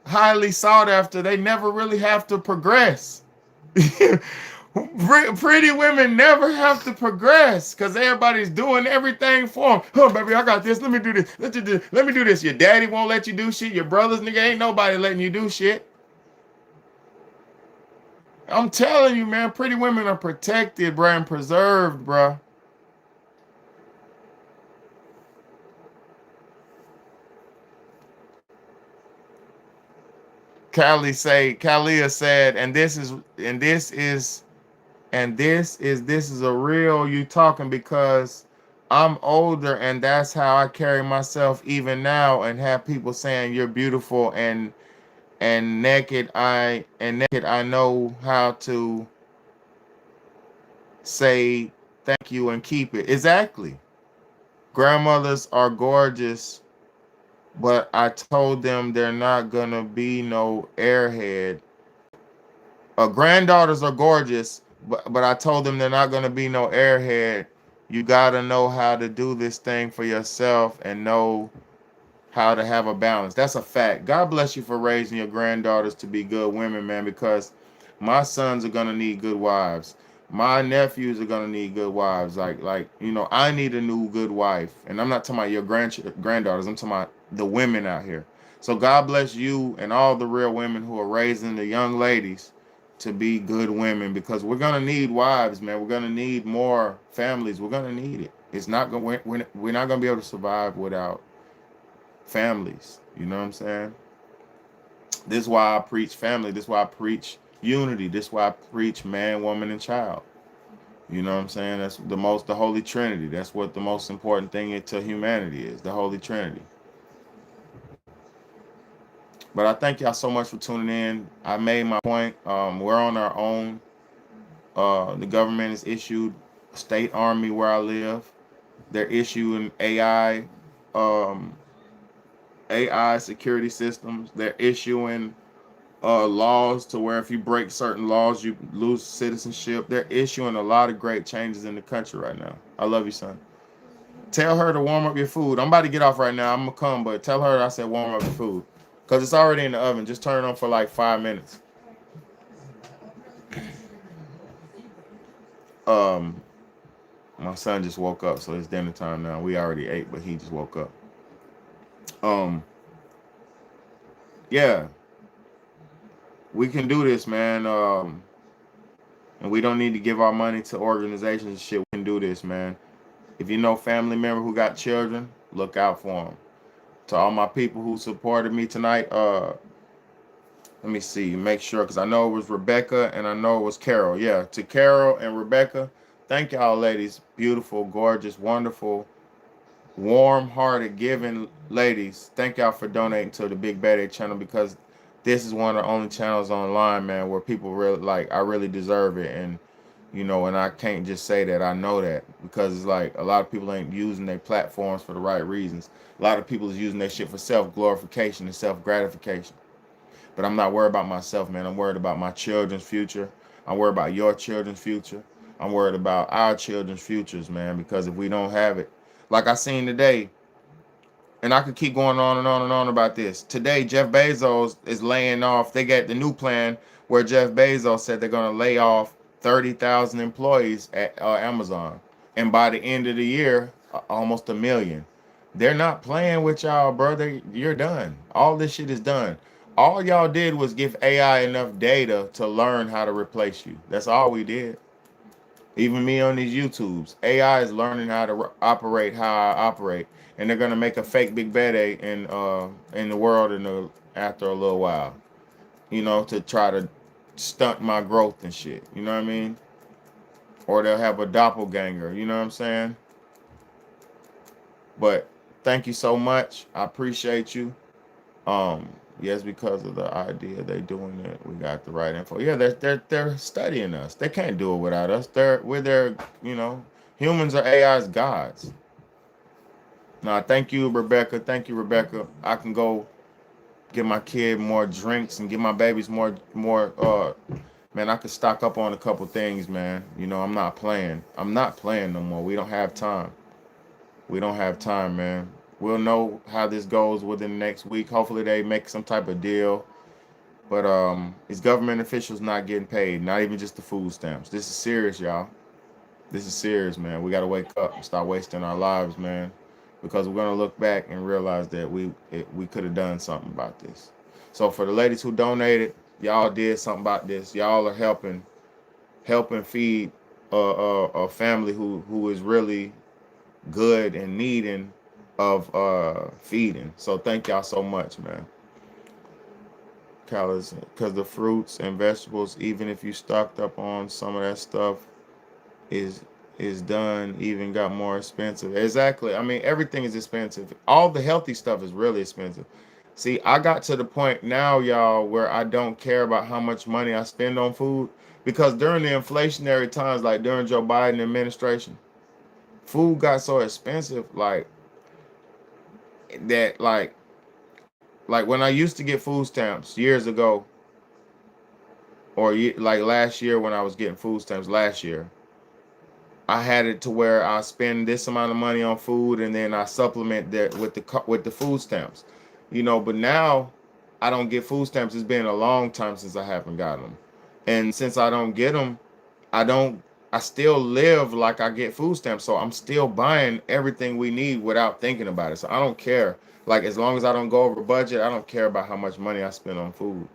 highly sought after. They never really have to progress. Pretty women never have to progress because everybody's doing everything for them. Oh, baby, I got this. Let me do this. Let me do this. Your daddy won't let you do shit. Your brothers, nigga, ain't nobody letting you do shit. I'm telling you, man, pretty women are protected, bro, and preserved, bro. Kalia said, this is a real you talking because I'm older and that's how I carry myself even now and have people saying you're beautiful and naked I know how to say thank you and keep it. Exactly. Grandmothers are gorgeous, but I told them they're not gonna be no airhead. Granddaughters are gorgeous, but I told them they're not gonna be no airhead. You gotta know how to do this thing for yourself and know how to have a balance. That's a fact. God bless you for raising your granddaughters to be good women, man, because my sons are gonna need good wives. My nephews are gonna need good wives. I need a new good wife. And I'm not talking about your granddaughters, I'm talking about the women out here. So God bless you and all the real women who are raising the young ladies to be good women because we're gonna need wives, man. We're gonna need more families. We're gonna need it. It's not gonna we're not gonna be able to survive without families. You know what I'm saying? This is why I preach family. This is why I preach unity. This is why I preach man, woman, and child. You know what I'm saying? That's the Holy Trinity. That's what the most important thing to humanity is, the Holy Trinity. But I thank y'all so much for tuning in. I made my point. We're on our own. The government has issued a state army where I live. They're issuing um, AI security systems. They're issuing laws to where if you break certain laws, you lose citizenship. They're issuing a lot of great changes in the country right now. I love you, son. Tell her to warm up your food. I'm about to get off right now. I'm gonna come, but tell her I said warm up your food because it's already in the oven. Just turn it on for like 5 minutes. Um, my son just woke up, so it's dinner time now. We already ate, but he just woke up. Um, yeah, we can do this, man. And we don't need to give our money to organizations and shit. We can do this, man. If you know family member who got children, look out for them. To all my people who supported me tonight, let me see, make sure, because I know it was Rebecca and I know it was Carol. Yeah, to Carol and Rebecca, thank y'all ladies. Beautiful, gorgeous, wonderful, warm-hearted, giving ladies. Thank y'all for donating to the Big Bad A channel because this is one of the only channels online, man, where people really like, I really deserve it. And I can't just say that. I know that because it's like a lot of people ain't using their platforms for the right reasons. A lot of people is using their shit for self-glorification and self-gratification. But I'm not worried about myself, man. I'm worried about my children's future. I'm worried about your children's future. I'm worried about our children's futures, man, because if we don't have it, like I seen today, and I could keep going on and on and on about this. Today, Jeff Bezos is laying off. They got the new plan where Jeff Bezos said they're going to lay off 30,000 employees at Amazon. And by the end of the year, almost 1 million. They're not playing with y'all, brother. You're done. All this shit is done. All y'all did was give AI enough data to learn how to replace you. That's all we did. Even me on these YouTubes, AI is learning how to operate how I operate, and they're gonna make a fake Big Bad A in the world after a little while, to try to stunt my growth and shit. You know what I mean? Or they'll have a doppelganger. You know what I'm saying? But thank you so much. I appreciate you. Yes, because of the idea they doing it, we got the right info. Yeah, they're studying us. They can't do it without us. We're their, humans are AI's gods. Now, thank you, Rebecca. Thank you, Rebecca. I can go give my kid more drinks and give my babies more man, I could stock up on a couple things, man. You know, I'm not playing. I'm not playing no more. We don't have time. We don't have time, man. We'll know how this goes within the next week. Hopefully they make some type of deal. But these government officials not getting paid, not even just the food stamps. This is serious, y'all. This is serious, man. We got to wake up and start wasting our lives, man, because we're gonna look back and realize that we could have done something about this. So for the ladies who donated, y'all did something about this. Y'all are helping feed a family who is really good and needing of feeding. So thank y'all so much, man. Calories, because the fruits and vegetables, even if you stocked up on some of that stuff, is done even got more expensive. Exactly. I mean, everything is expensive. All the healthy stuff is really expensive. See, I got to the point now, y'all, where I don't care about how much money I spend on food, because during the inflationary times, like during Joe Biden administration, food got so expensive, like that, like when I used to get food stamps years ago, or like last year when I was getting food stamps last year, I had it to where I spend this amount of money on food and then I supplement that with the food stamps, you know. But now I don't get food stamps. It's been a long time since I haven't gotten them, and since I don't get them, I don't. I still live like I get food stamps, so I'm still buying everything we need without thinking about it. So I don't care. Like as long as I don't go over budget, I don't care about how much money I spend on food,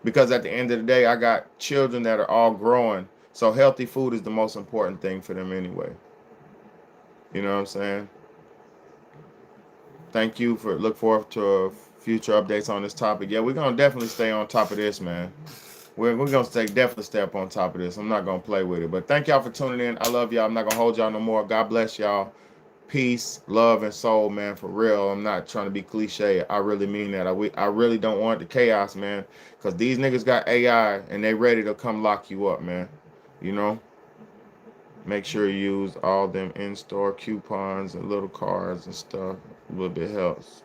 because at the end of the day, I got children that are all growing. So healthy food is the most important thing for them anyway. You know what I'm saying? Thank you for look forward to future updates on this topic. Yeah, we're gonna definitely stay on top of this, man. We're gonna definitely stay up on top of this. I'm not gonna play with it. But thank y'all for tuning in. I love y'all. I'm not gonna hold y'all no more. God bless y'all. Peace, love, and soul, man. For real. I'm not trying to be cliche. I really mean that. I really don't want the chaos, man. Because these niggas got AI and they ready to come lock you up, man. You know? Make sure you use all them in-store coupons and little cards and stuff. A little bit helps.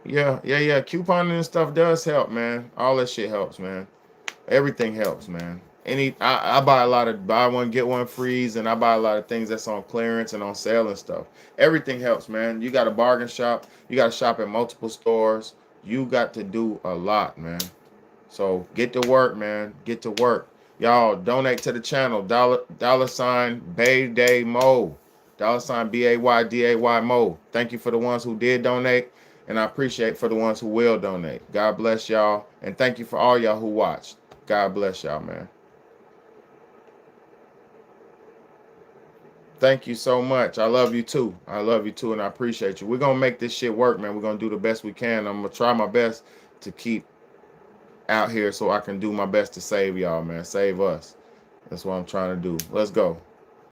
Yeah. Couponing and stuff does help, man. All that shit helps, man. Everything helps, man. I buy a lot of buy one get one frees, and I buy a lot of things that's on clearance and on sale and stuff. Everything helps, man. You got to bargain shop. You got to shop at multiple stores. You got to do a lot, man. So get to work, man. Get to work. Y'all donate to the channel. Dollar sign Bay Day Mo. Dollar sign BAYDAY Mo. Thank you for the ones who did donate. And I appreciate for the ones who will donate. God bless y'all. And thank you for all y'all who watched. God bless y'all, man. Thank you so much. I love you too. I love you too, and I appreciate you. We're gonna make this shit work, man. We're gonna do the best we can. I'm gonna try my best to keep out here so I can do my best to save y'all, man. Save us. That's what I'm trying to do. Let's go.